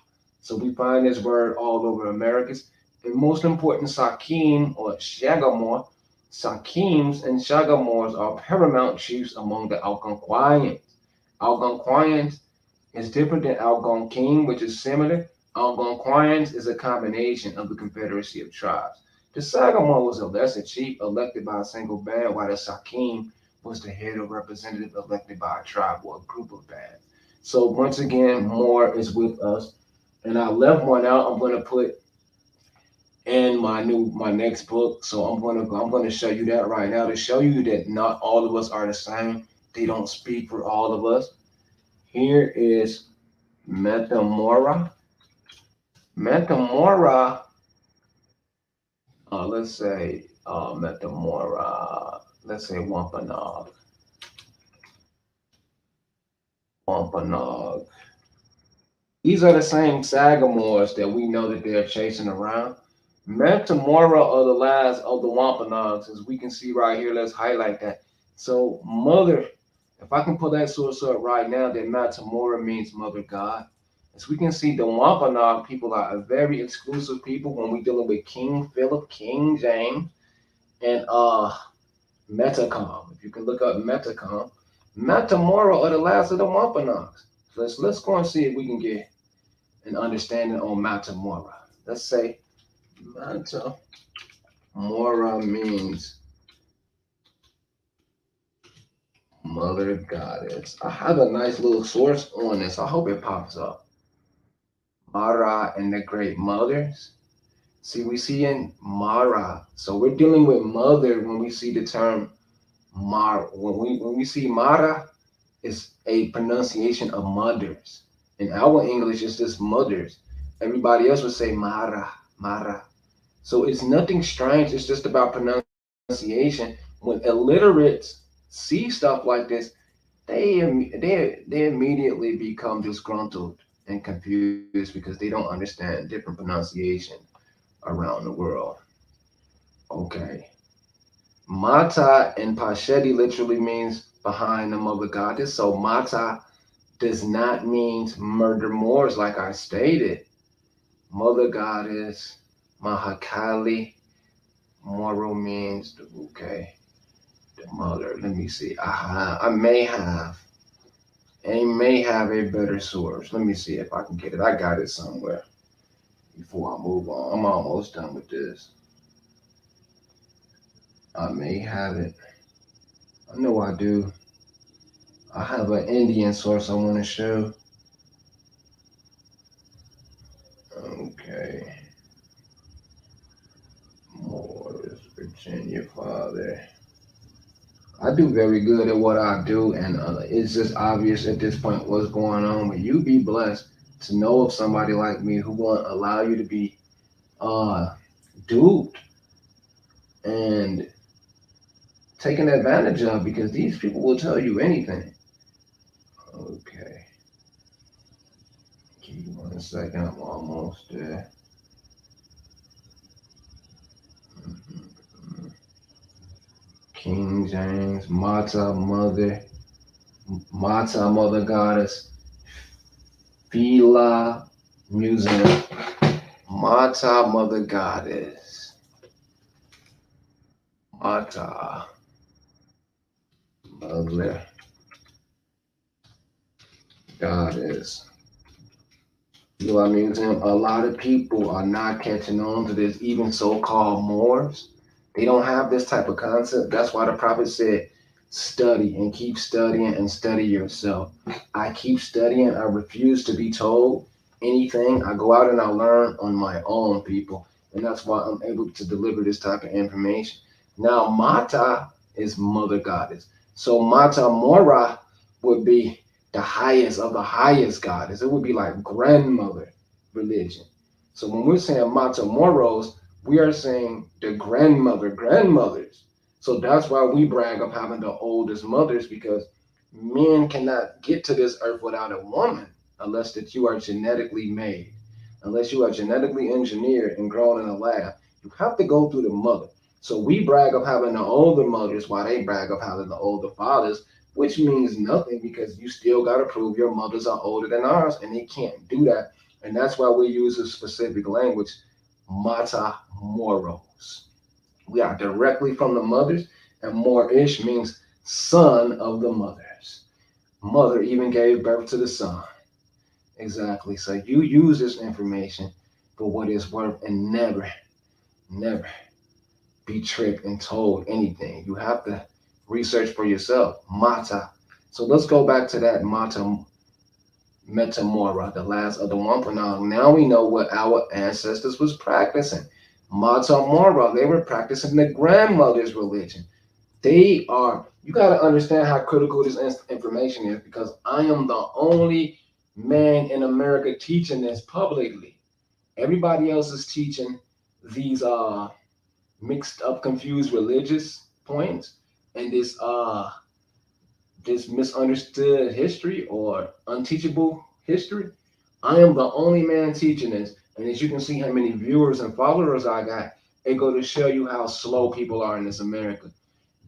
So we find this word all over Americas. And most important, Sakim or Shagamore. Sakims and Shagamores are paramount chiefs among the Algonquians. Algonquians is different than Algonquin, which is similar. Algonquians is a combination of the Confederacy of Tribes. The Sagamore was a lesser chief elected by a single band, while the Sakim was the head or representative elected by a tribe or a group of bands. So once again, more is with us. And I left one out. I'm gonna put in my next book. So I'm gonna show you that right now to show you that not all of us are the same. They don't speak for all of us. Here is Metamora. Metamora, let's say Metamora, let's say Wampanoag. Wampanoag. These are the same Sagamores that we know that they're chasing around. Metamora are the last of the Wampanoags, as we can see right here. Let's highlight that. So, mother, if I can pull that source up right now, then Metamora means mother God. As we can see, the Wampanoag people are a very exclusive people when we're dealing with King Philip, King James, and Metacom. If you can look up Metacom, Metamora are the last of the Wampanoags. Let's go and see if we can get an understanding on Matamora. Let's say Matamora means mother goddess. I have a nice little source on this. I hope it pops up. Mara and the great mothers. See, we see in Mara. So we're dealing with mother when we see the term Mar. When we see Mara, it's a pronunciation of mothers. In our English, it's just mothers. Everybody else would say Mara, Mara. So it's nothing strange. It's just about pronunciation. When illiterates see stuff like this, they immediately become disgruntled and confused because they don't understand different pronunciation around the world. Okay. Mata and Pasheti literally means behind the mother goddess. So Mata does not mean murder Moors, like I stated. Mother goddess, Mahakali, Moro means okay. The mother. Let me see. I may have a better source. Let me see if I can get it. I got it somewhere before I move on. I'm almost done with this. I may have it. I know I do. I have an Indian source I want to show. Okay. Morris, Virginia, father. I do very good at what I do, and it's just obvious at this point what's going on. But you be blessed to know of somebody like me who won't allow you to be uh, duped and taken advantage of because these people will tell you anything. Okay, give me 1 second. I'm almost there. Mhm. King James, Mata Mother Goddess, Fila Museum, Mata Mother Goddess, Mata Mother Goddess. Fila Museum. A lot of people are not catching on to this, even so-called Moors. They don't have this type of concept. That's why the prophet said, study and keep studying and study yourself. I keep studying. I refuse to be told anything. I go out and I learn on my own, people. And that's why I'm able to deliver this type of information. Now, Mata is mother goddess. So Mata Mora would be the highest of the highest goddess. It would be like grandmother religion. So when we're saying Mata Moros, we are saying the grandmothers. So that's why we brag of having the oldest mothers because men cannot get to this earth without a woman unless that you are genetically made. Unless you are genetically engineered and grown in a lab, you have to go through the mother. So we brag of having the older mothers while they brag of having the older fathers, which means nothing because you still got to prove your mothers are older than ours and they can't do that. And that's why we use a specific language, Mata Moros. We are directly from the mothers, and Morish means son of the mothers. Mother even gave birth to the son. Exactly. So you use this information for what it's worth and never be tricked and told anything. You have to research for yourself. Mata. So let's go back to that Mata Metamora, the last of the Wampanoag. Now we know what our ancestors was practicing. Matamora, they were practicing the grandmother's religion. They are, you got to understand how critical this information is because I am the only man in America teaching this publicly. Everybody else is teaching these mixed up, confused religious points and this misunderstood history or unteachable history. I am the only man teaching this. And as you can see how many viewers and followers I got, it go to show you how slow people are in this America.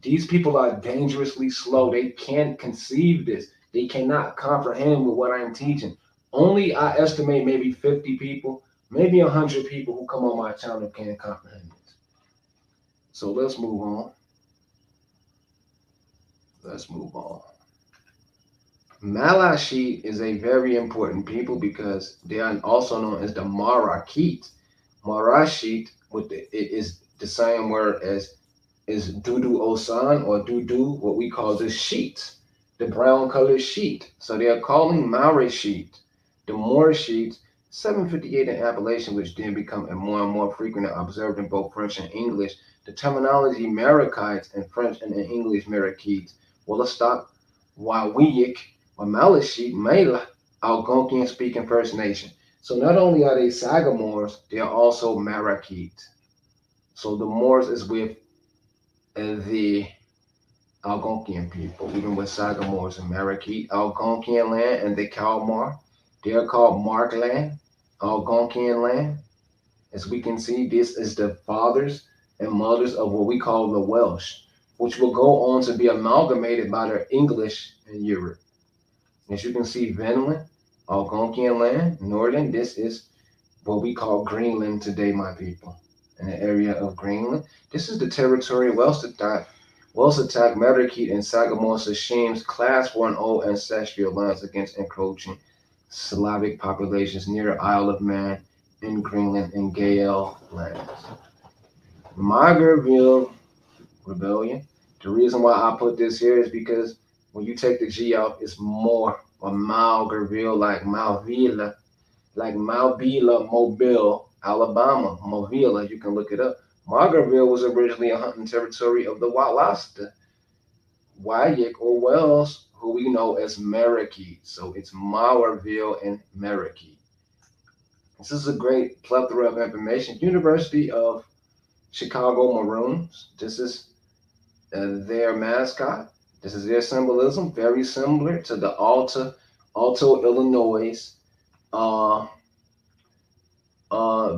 These people are dangerously slow. They can't conceive this. They cannot comprehend with what I'm teaching. Only I estimate maybe 50 people, maybe 100 people who come on my channel can comprehend this. So let's move on. Let's move on. Malashite is a very important people because they are also known as the Marakit. Marashite it is the same word as is Dudu Osan or Dudu, what we call the sheet, the brown colored sheet. So they are calling Marashite the Moor sheet. 758 in Appalachian, which then become a more and more frequent and observed in both French and English. The terminology Marakites in French and in English Marakites. Willistock, Wawiyik, or Malashite, Mela, Algonquian speaking First Nation. So not only are they Sagamores, they are also Marakite. So the Moors is with the Algonquian people, even with Sagamores and Marakite, Algonquian land, and the Kalmar. They are called Markland, Algonquian land. As we can see, this is the fathers and mothers of what we call the Welsh, which will go on to be amalgamated by the English in Europe. As you can see, Vinland, Algonquian land, Northern, this is what we call Greenland today, my people. In the area of Greenland, this is the territory of Welsatach, Merakit, and Sagamore Sasheem's class 1 ancestral lines against encroaching Slavic populations near the Isle of Man in Greenland and Gael lands. Margaretville Rebellion. The reason why I put this here is because when you take the G out, it's more or Malgarville, like Malvilla, like Malvilla, Mobile, Alabama, Mobile. You can look it up. Margaretville was originally a hunting territory of the Wallasta, Wayik, or Wells, who we know as Marrakech. So it's Maurville and Marrakech. This is a great plethora of information. University of Chicago Maroons. This is their mascot. This is their symbolism. Very similar to the Alto, Illinois.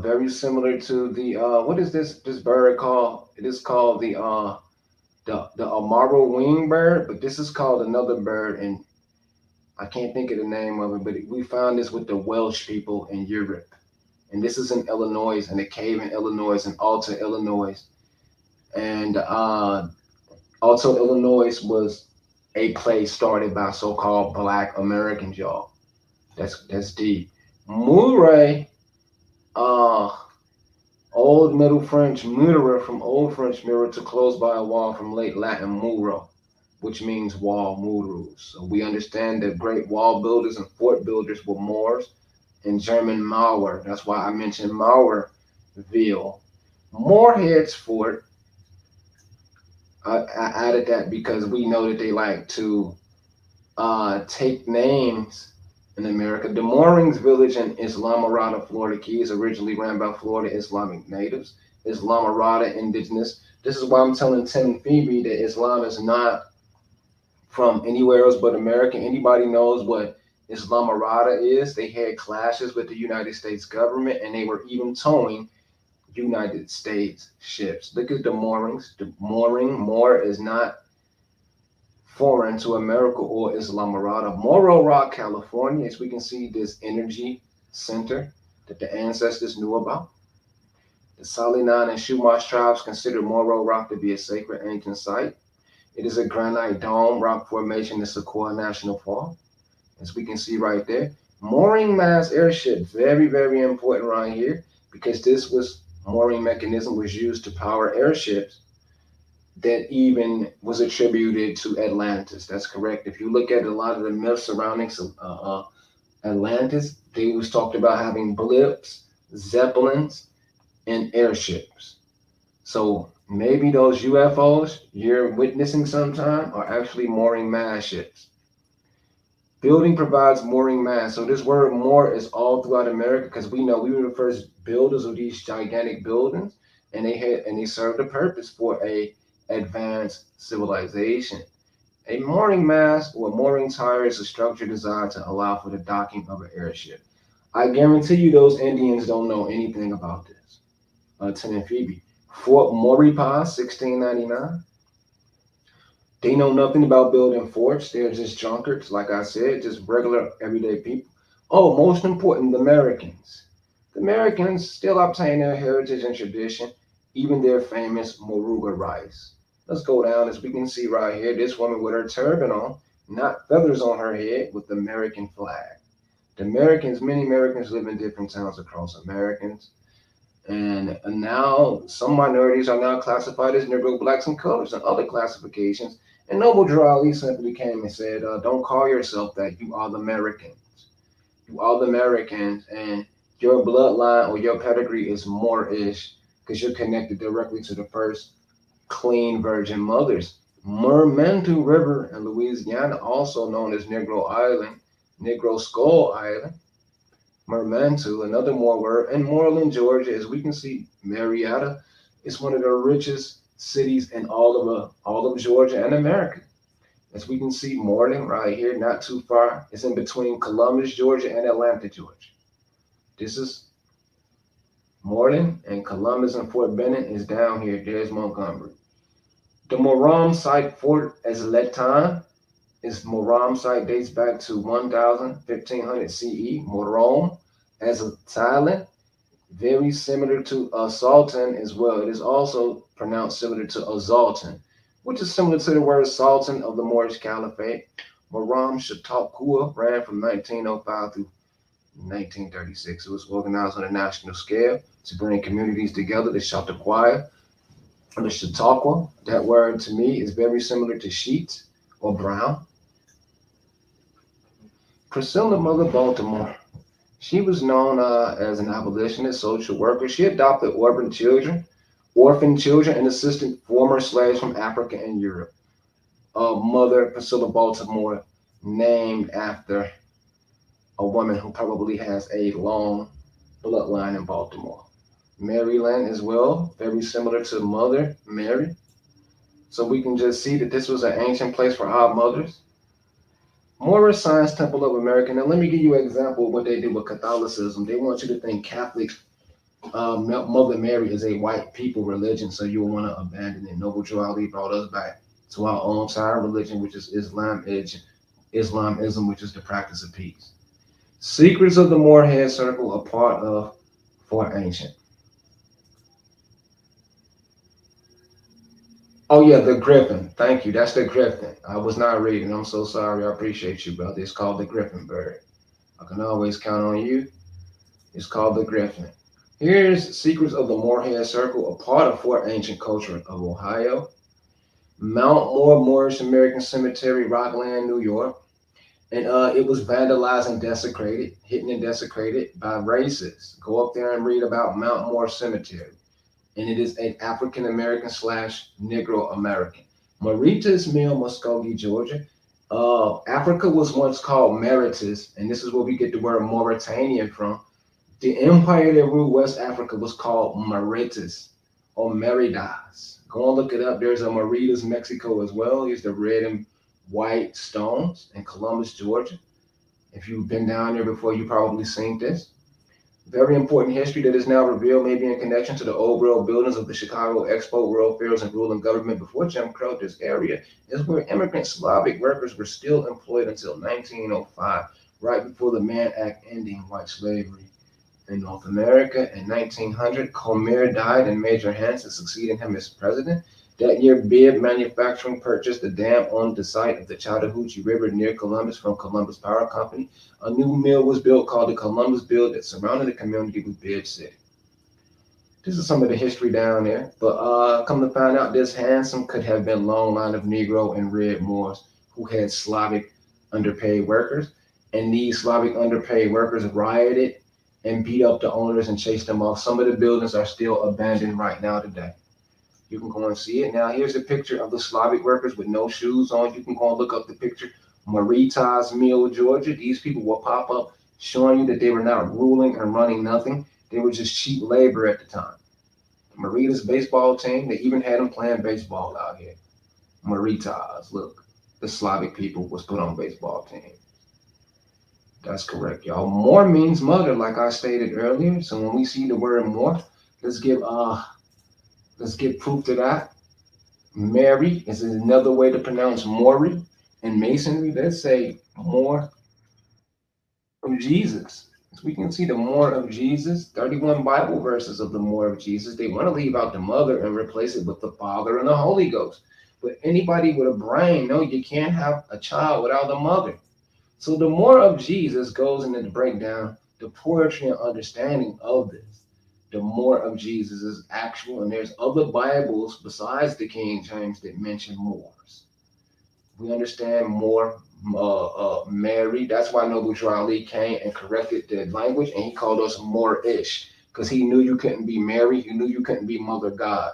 Very similar to the what is this bird called? It is called the Amaro wing bird, but this is called another bird, and I can't think of the name of it. But we found this with the Welsh people in Europe, and this is in Illinois, in a cave in Illinois, in Alta, Illinois, and Alta, Illinois was a place started by so-called Black Americans, y'all. That's deep. Murray, Old Middle French mura, from Old French mirror, to close by a wall, from late Latin muro, which means wall, murus. So we understand that great wall builders and fort builders were Moors, and German Mauer. That's why I mentioned Maurerville. Moorhead's Fort, I added that because we know that they like to take names in America. The Moorings Village in Islamorada, Florida Keys, originally ran by Florida Islamic natives. Islamorada indigenous. This is why I'm telling Tim and Phoebe that Islam is not from anywhere else but America. Anybody knows what Islamorada is? They had clashes with the United States government, and they were even towing United States ships. Look at the moorings. The moor is not foreign to America or Islamorada. Morro Rock, California, as we can see, this energy center that the ancestors knew about. The Salinan and Chumash tribes consider Morro Rock to be a sacred ancient site. It is a granite dome rock formation in Sequoia National Park, as we can see right there. Mooring mass airship, very, very important right here, because this mooring mechanism was used to power airships that even was attributed to Atlantis. That's correct. If you look at a lot of the myths surrounding Atlantis, they was talked about having blips, zeppelins, and airships. So maybe those UFOs you're witnessing sometime are actually mooring mass ships. Building provides mooring mass. So this word moor is all throughout America because we know we were the first builders of these gigantic buildings, and they served a purpose for a advanced civilization. A mooring mast or mooring tire is a structure designed to allow for the docking of an airship. I guarantee you those Indians don't know anything about this. Lieutenant Phoebe. Fort Maurepas, 1699. They know nothing about building forts. They're just drunkards, like I said, just regular everyday people. Oh, most important, the Americans. The Americans still obtain their heritage and tradition, even their famous Moruga rice. Let's go down as we can see right here. This woman with her turban on, not feathers on her head, with the American flag. The Americans, many Americans live in different towns across Americans. And now some minorities are now classified as Negro, blacks, and colors and other classifications. And Noble Drew Ali simply came and said, don't call yourself that. You are the Americans. You are the Americans, and your bloodline or your pedigree is Moorish because you're connected directly to the first clean virgin mothers. Mermentu River in Louisiana, also known as Negro Island, Negro Skull Island, Mermentu, another more word, and Moreland, Georgia, as we can see, Marietta is one of the richest cities in all of Georgia and America. As we can see, Moreland right here, not too far. It's in between Columbus, Georgia, and Atlanta, Georgia. This is Moreland, and Columbus and Fort Benning is down here. There's Montgomery. The Moram site Fort Ezletan is Moram site dates back to 1500 CE. Moram as a Thailand, very similar to Sultan as well. It is also pronounced similar to Azaltan, which is similar to the word Sultan of the Moorish Caliphate. Moram Chautauqua ran from 1905 through 1936. It was organized on a national scale to bring communities together. The Chautauqua, or the Chautauqua, that word to me is very similar to sheets or brown. Priscilla Mother Baltimore. She was known as an abolitionist social worker. She adopted orphan children, and assisted former slaves from Africa and Europe. Mother Priscilla Baltimore, named after a woman who probably has a long bloodline in Baltimore. Maryland as well, very similar to Mother Mary. So we can just see that this was an ancient place for our mothers. Moorish Science Temple of America. Now, let me give you an example of what they do with Catholicism. They want you to think Catholic Mother Mary is a white people religion, so you'll want to abandon it. Noble Drew Ali brought us back to our own side religion, which is Islamism, which is the practice of peace. Secrets of the Moorhead Circle, a part of Fort Ancient. Oh yeah, the Griffin. Thank you. That's the Griffin. I was not reading. I'm so sorry. I appreciate you, brother. It's called the Griffin bird. I can always count on you. It's called the Griffin. Here's Secrets of the Moorhead Circle, a part of Fort Ancient culture of Ohio. Mount Moore Moorish American Cemetery, Rockland, New York. And it was vandalized and desecrated, hidden and desecrated by racists. Go up there and read about Mount Moore Cemetery. And it is an African American / Negro American. Maritas Mill, Muskogee, Georgia. Africa was once called Mauritius, and this is where we get the word Mauritanian from. The empire that ruled West Africa was called Mauritius or Meridas. Go and look it up. There's a Maritas, Mexico as well. Here's the red and white stones in Columbus, Georgia. If you've been down there before, you probably seen this. Very important history that is now revealed, maybe in connection to the old world buildings of the Chicago Expo, World Fairs, and ruling government before Jim Crow. This area is where immigrant Slavic workers were still employed until 1905, right before the Mann Act ending white slavery in North America. In 1900, Comer died and Major Hanson succeeded him as president. That year, Bibb Manufacturing purchased the dam on the site of the Chattahoochee River near Columbus from Columbus Power Company. A new mill was built called the Columbus Mill that surrounded the community with Bibb City. This is some of the history down there. But come to find out, this Hanson could have been long line of Negro and Red Moors who had Slavic underpaid workers. and these Slavic underpaid workers rioted and beat up the owners and chased them off. Some of the buildings are still abandoned right now today. You can go and see it. Now, here's a picture of the Slavic workers with no shoes on. You can go and look up the picture. Maritas Mill, Georgia. These people will pop up showing you that they were not ruling and running nothing. They were just cheap labor at the time. Maritas baseball team, they even had them playing baseball out here. Maritas, look, the Slavic people was put on baseball team. That's correct, y'all. Moor means mother, like I stated earlier. So when we see the word Moor, let's give proof to that. Mary is another way to pronounce Maury. In Masonry, let's say more of Jesus. So we can see the more of Jesus, 31 Bible verses of the more of Jesus. They want to leave out the mother and replace it with the Father and the Holy Ghost. But anybody with a brain, no, you can't have a child without a mother. So the more of Jesus goes into the breakdown, the poetry and understanding of this. The more of Jesus is actual, and there's other Bibles besides the King James that mention Moors. We understand more Mary. That's why Noble Drew Ali came and corrected the language, and he called us Moorish because he knew you couldn't be Mary. He knew you couldn't be Mother God.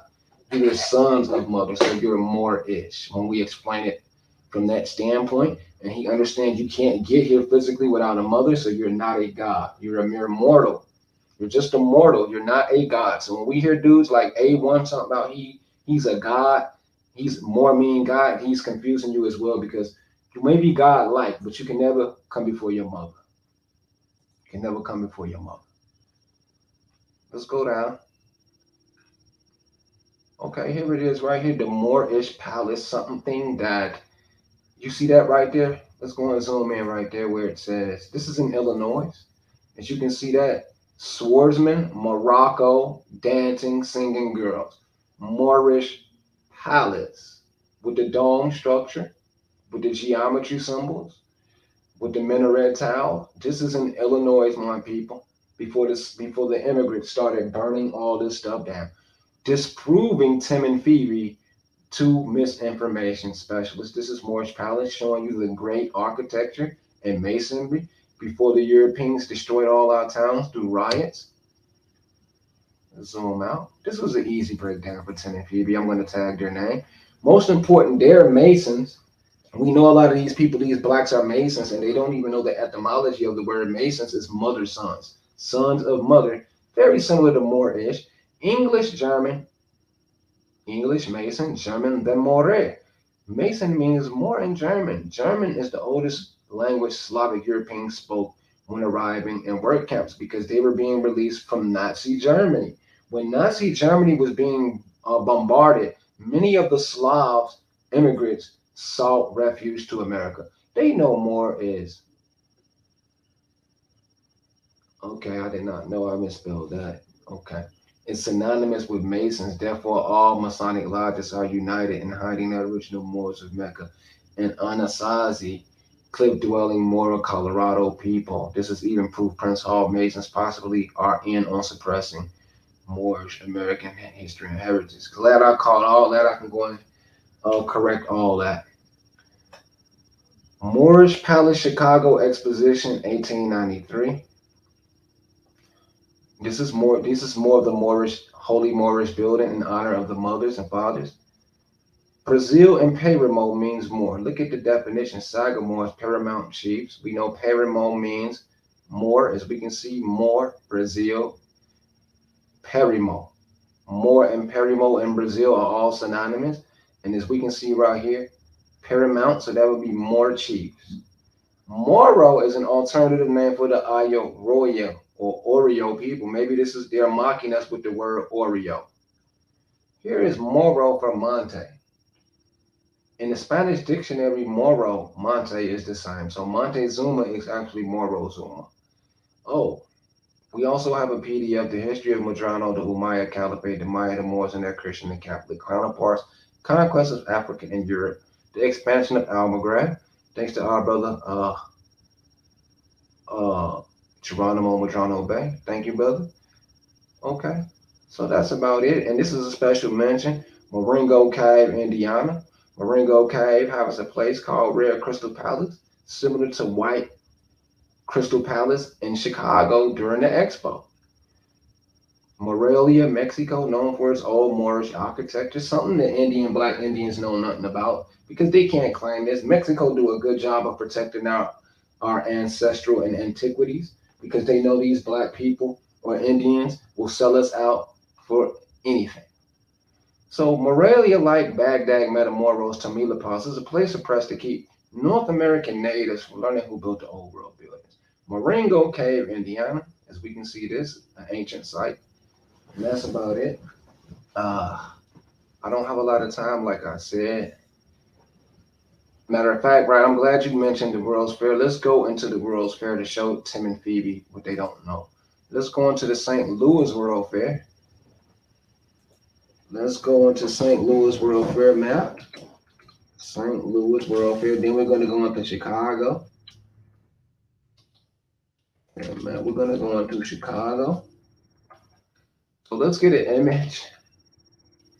You were sons of mother, so you're Moorish. When we explain it from that standpoint, and he understands you can't get here physically without a mother, so you're not a God. You're a mere mortal. You're just a mortal. You're not a God. So when we hear dudes like A1 talking about he's a God, he's more mean God, he's confusing you as well because you may be God-like, but you can never come before your mother. You can never come before your mother. Let's go down. Okay, here it is right here, the Moorish palace, something that, you see that right there? Let's go and zoom in right there where it says, this is in Illinois. As you can see that, swordsman, Morocco, dancing, singing girls. Moorish palace with the dome structure, with the geometry symbols, with the minaret tower. This is in Illinois, my people, before the immigrants started burning all this stuff down, disproving Tim and Phoebe, two misinformation specialists. This is Moorish Palace showing you the great architecture and masonry before the Europeans destroyed all our towns through riots. Zoom out. This was an easy breakdown for Tim and Phoebe. I'm going to tag their name. Most important, they're Masons. We know a lot of these people, these blacks are Masons, and they don't even know the etymology of the word Masons is mother sons. Sons of mother. Very similar to Moorish. English, German. English, Mason, German, then More. Mason means more in German. German is the oldest language Slavic Europeans spoke when arriving in work camps because they were being released from Nazi Germany. When Nazi Germany was being bombarded, many of the Slavs, immigrants, sought refuge to America. They know more is. Okay, I did not know I misspelled that. Okay. It's synonymous with Masons, therefore all Masonic lodges are united in hiding the original Moors of Mecca and Anasazi, cliff-dwelling Moro, Colorado people. This is even proof Prince Hall Masons possibly are in on suppressing Moorish American history and heritage. Glad I caught all that. I can go and correct all that. Moorish Palace Chicago Exposition, 1893. This is more of the Moorish, Holy Moorish building in honor of the mothers and fathers. Brazil and Perimo means more. Look at the definition. Sagamores, paramount chiefs. We know Perimo means more, as we can see, more, Brazil, Perimo. More and Perimo in Brazil are all synonymous. And as we can see right here, paramount, so that would be more chiefs. Moro is an alternative name for the Ayo Royal or Oreo people. Maybe they're mocking us with the word Oreo. Here is Moro for Monte. In the Spanish dictionary, Moro, Monte is the same. So Montezuma is actually Morozuma. Oh, we also have a PDF, The History of Madrano, the Umayyad Caliphate, the Maya, the Moors, and their Christian and Catholic counterparts, conquest of Africa and Europe, the expansion of Almagrad, thanks to our brother Geronimo Madrano Bay. Thank you, brother. Okay, so that's about it. And this is a special mention, Marengo Cave, Indiana. Marengo Cave has a place called Red Crystal Palace, similar to White Crystal Palace in Chicago during the expo. Morelia, Mexico, known for its old Moorish architecture, something the black Indians know nothing about because they can't claim this. Mexico do a good job of protecting our ancestral and antiquities because they know these black people or Indians will sell us out for anything. So Morelia, like Baghdad, Matamoros, Tamaulipas, is a place of press to keep North American natives from learning who built the old world buildings. Marengo Cave, Indiana, as we can see this, an ancient site. And that's about it. I don't have a lot of time, like I said. Matter of fact, right, I'm glad you mentioned the World's Fair. Let's go into the World's Fair to show Tim and Phoebe what they don't know. Let's go into the St. Louis World Fair. Let's go into St. Louis World Fair map. St. Louis World Fair. Then we're going to go into Chicago. And man, we're going to go into Chicago. So let's get an image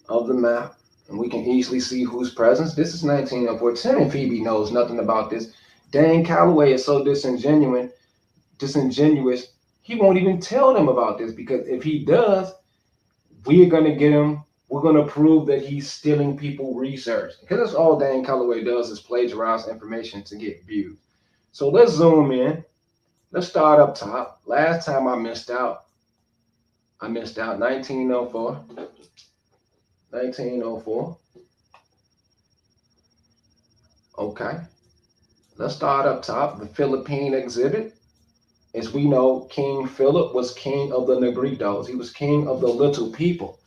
of the map, and we can easily see whose presence. This is 1904. Tim and Phoebe knows nothing about this. Dane Calloway is so disingenuous, he won't even tell them about this because if he does, we're going to get him. We're going to prove that he's stealing people research because that's all Dane Calloway does is plagiarize information to get views. So let's zoom in. Let's start up top. Last time I missed out 1904. 1904. Okay. Let's start up top. The Philippine exhibit. As we know, King Philip was king of the Negritos. He was king of the little people,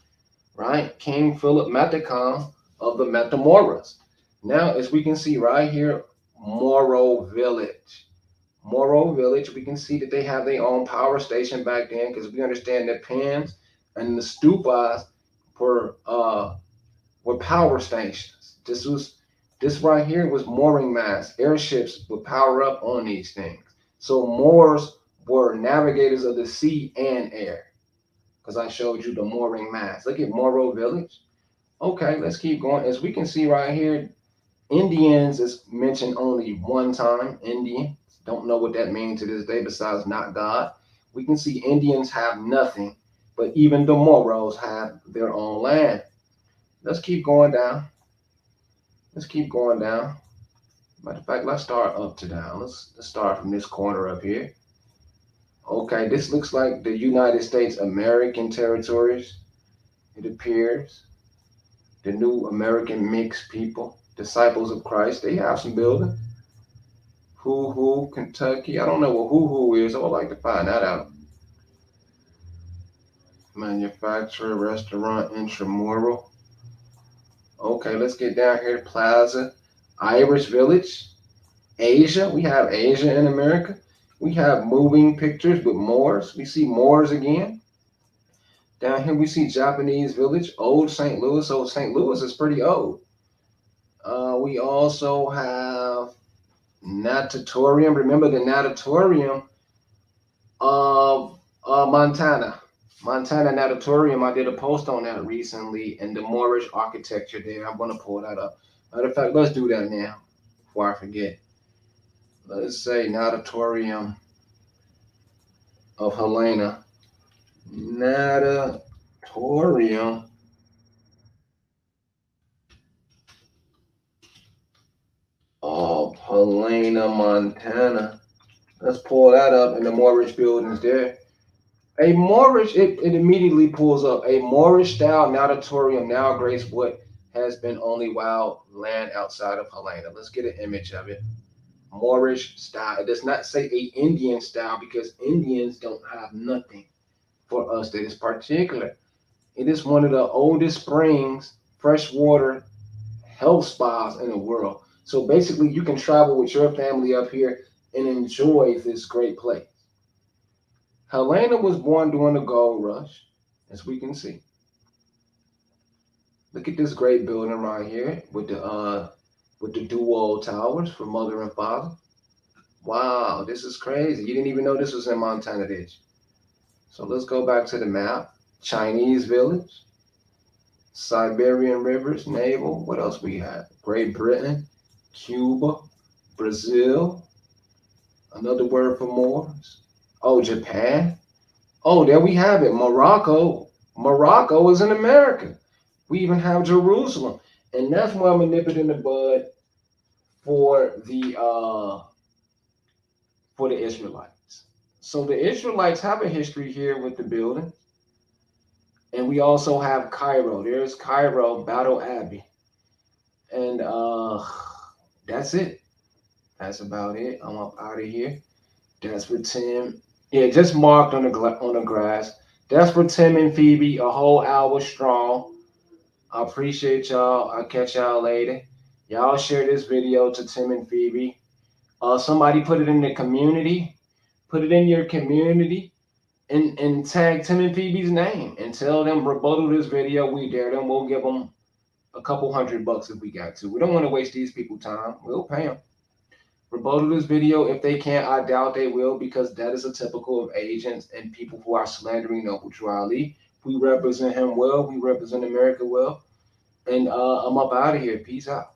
right? King Philip Matacon of the Matamoros. Now, as we can see right here, Moro Village. Moro Village, we can see that they have their own power station back then because we understand that pins and the stupas were power stations. This right here was mooring masts. Airships would power up on these things. So Moors were navigators of the sea and air because I showed you the mooring masts. Look at Moro Village. Okay, let's keep going. As we can see right here, Indians is mentioned only one time. Indians, don't know what that means to this day besides not God. We can see Indians have nothing, but even the Moros have their own land. Let's keep going down. Let's keep going down. Matter of fact, let's start up to down. Let's start from this corner up here. Okay, this looks like the United States American territories. It appears. The new American mixed people, disciples of Christ, they have some building. Hoo-Hoo, Kentucky. I don't know what Hoo-Hoo is. I would like to find that out. Manufacturer, restaurant, intramural. Okay, let's get down here. Plaza, Irish Village, Asia. We have Asia in America. We have moving pictures with Moors. We see Moors again. Down here we see Japanese Village, Old St. Louis. So St. Louis is pretty old. We also have Natatorium. Remember the Natatorium of Montana. Montana Natatorium. I did a post on that recently and the Moorish architecture there. I'm going to pull that up. Matter of fact, let's do that now before I forget. Let's say Natatorium of Helena. Natatorium of Helena, Montana. Let's pull that up in the Moorish buildings there. A Moorish, it immediately pulls up. A Moorish style natatorium now grace what has been only wild land outside of Helena. Let's get an image of it. Moorish style. It does not say a Indian style because Indians don't have nothing for us that is particular. It is one of the oldest springs, freshwater health spas in the world. So basically you can travel with your family up here and enjoy this great place. Helena was born during the gold rush, as we can see. Look at this great building right here with the dual towers for mother and father. Wow, this is crazy. You didn't even know this was in Montana, did you? So let's go back to the map. Chinese Village, Siberian Rivers, Naval. What else we have? Great Britain, Cuba, Brazil, Another word for Moors. Oh, Japan. Oh, there we have it. Morocco. Morocco is in America. We even have Jerusalem. And that's why I'm nipping in the bud for the Israelites. So the Israelites have a history here with the building. And we also have Cairo. There's Cairo, Battle Abbey. And that's it. That's about it. I'm up out of here. That's for Tim. Yeah, just marked on the grass. That's for Tim and Phoebe, a whole hour strong. I appreciate y'all. I'll catch y'all later. Y'all share this video to Tim and Phoebe. Somebody put it in the community. Put it in your community and tag Tim and Phoebe's name and tell them rebuttal this video. We dare them. We'll give them a couple $100 if we got to. We don't want to waste these people's time. We'll pay them. Rebuttal this video. If they can't, I doubt they will, because that is a typical of agents and people who are slandering Noble Ali. We represent him well. We represent America well. And I'm up out of here. Peace out.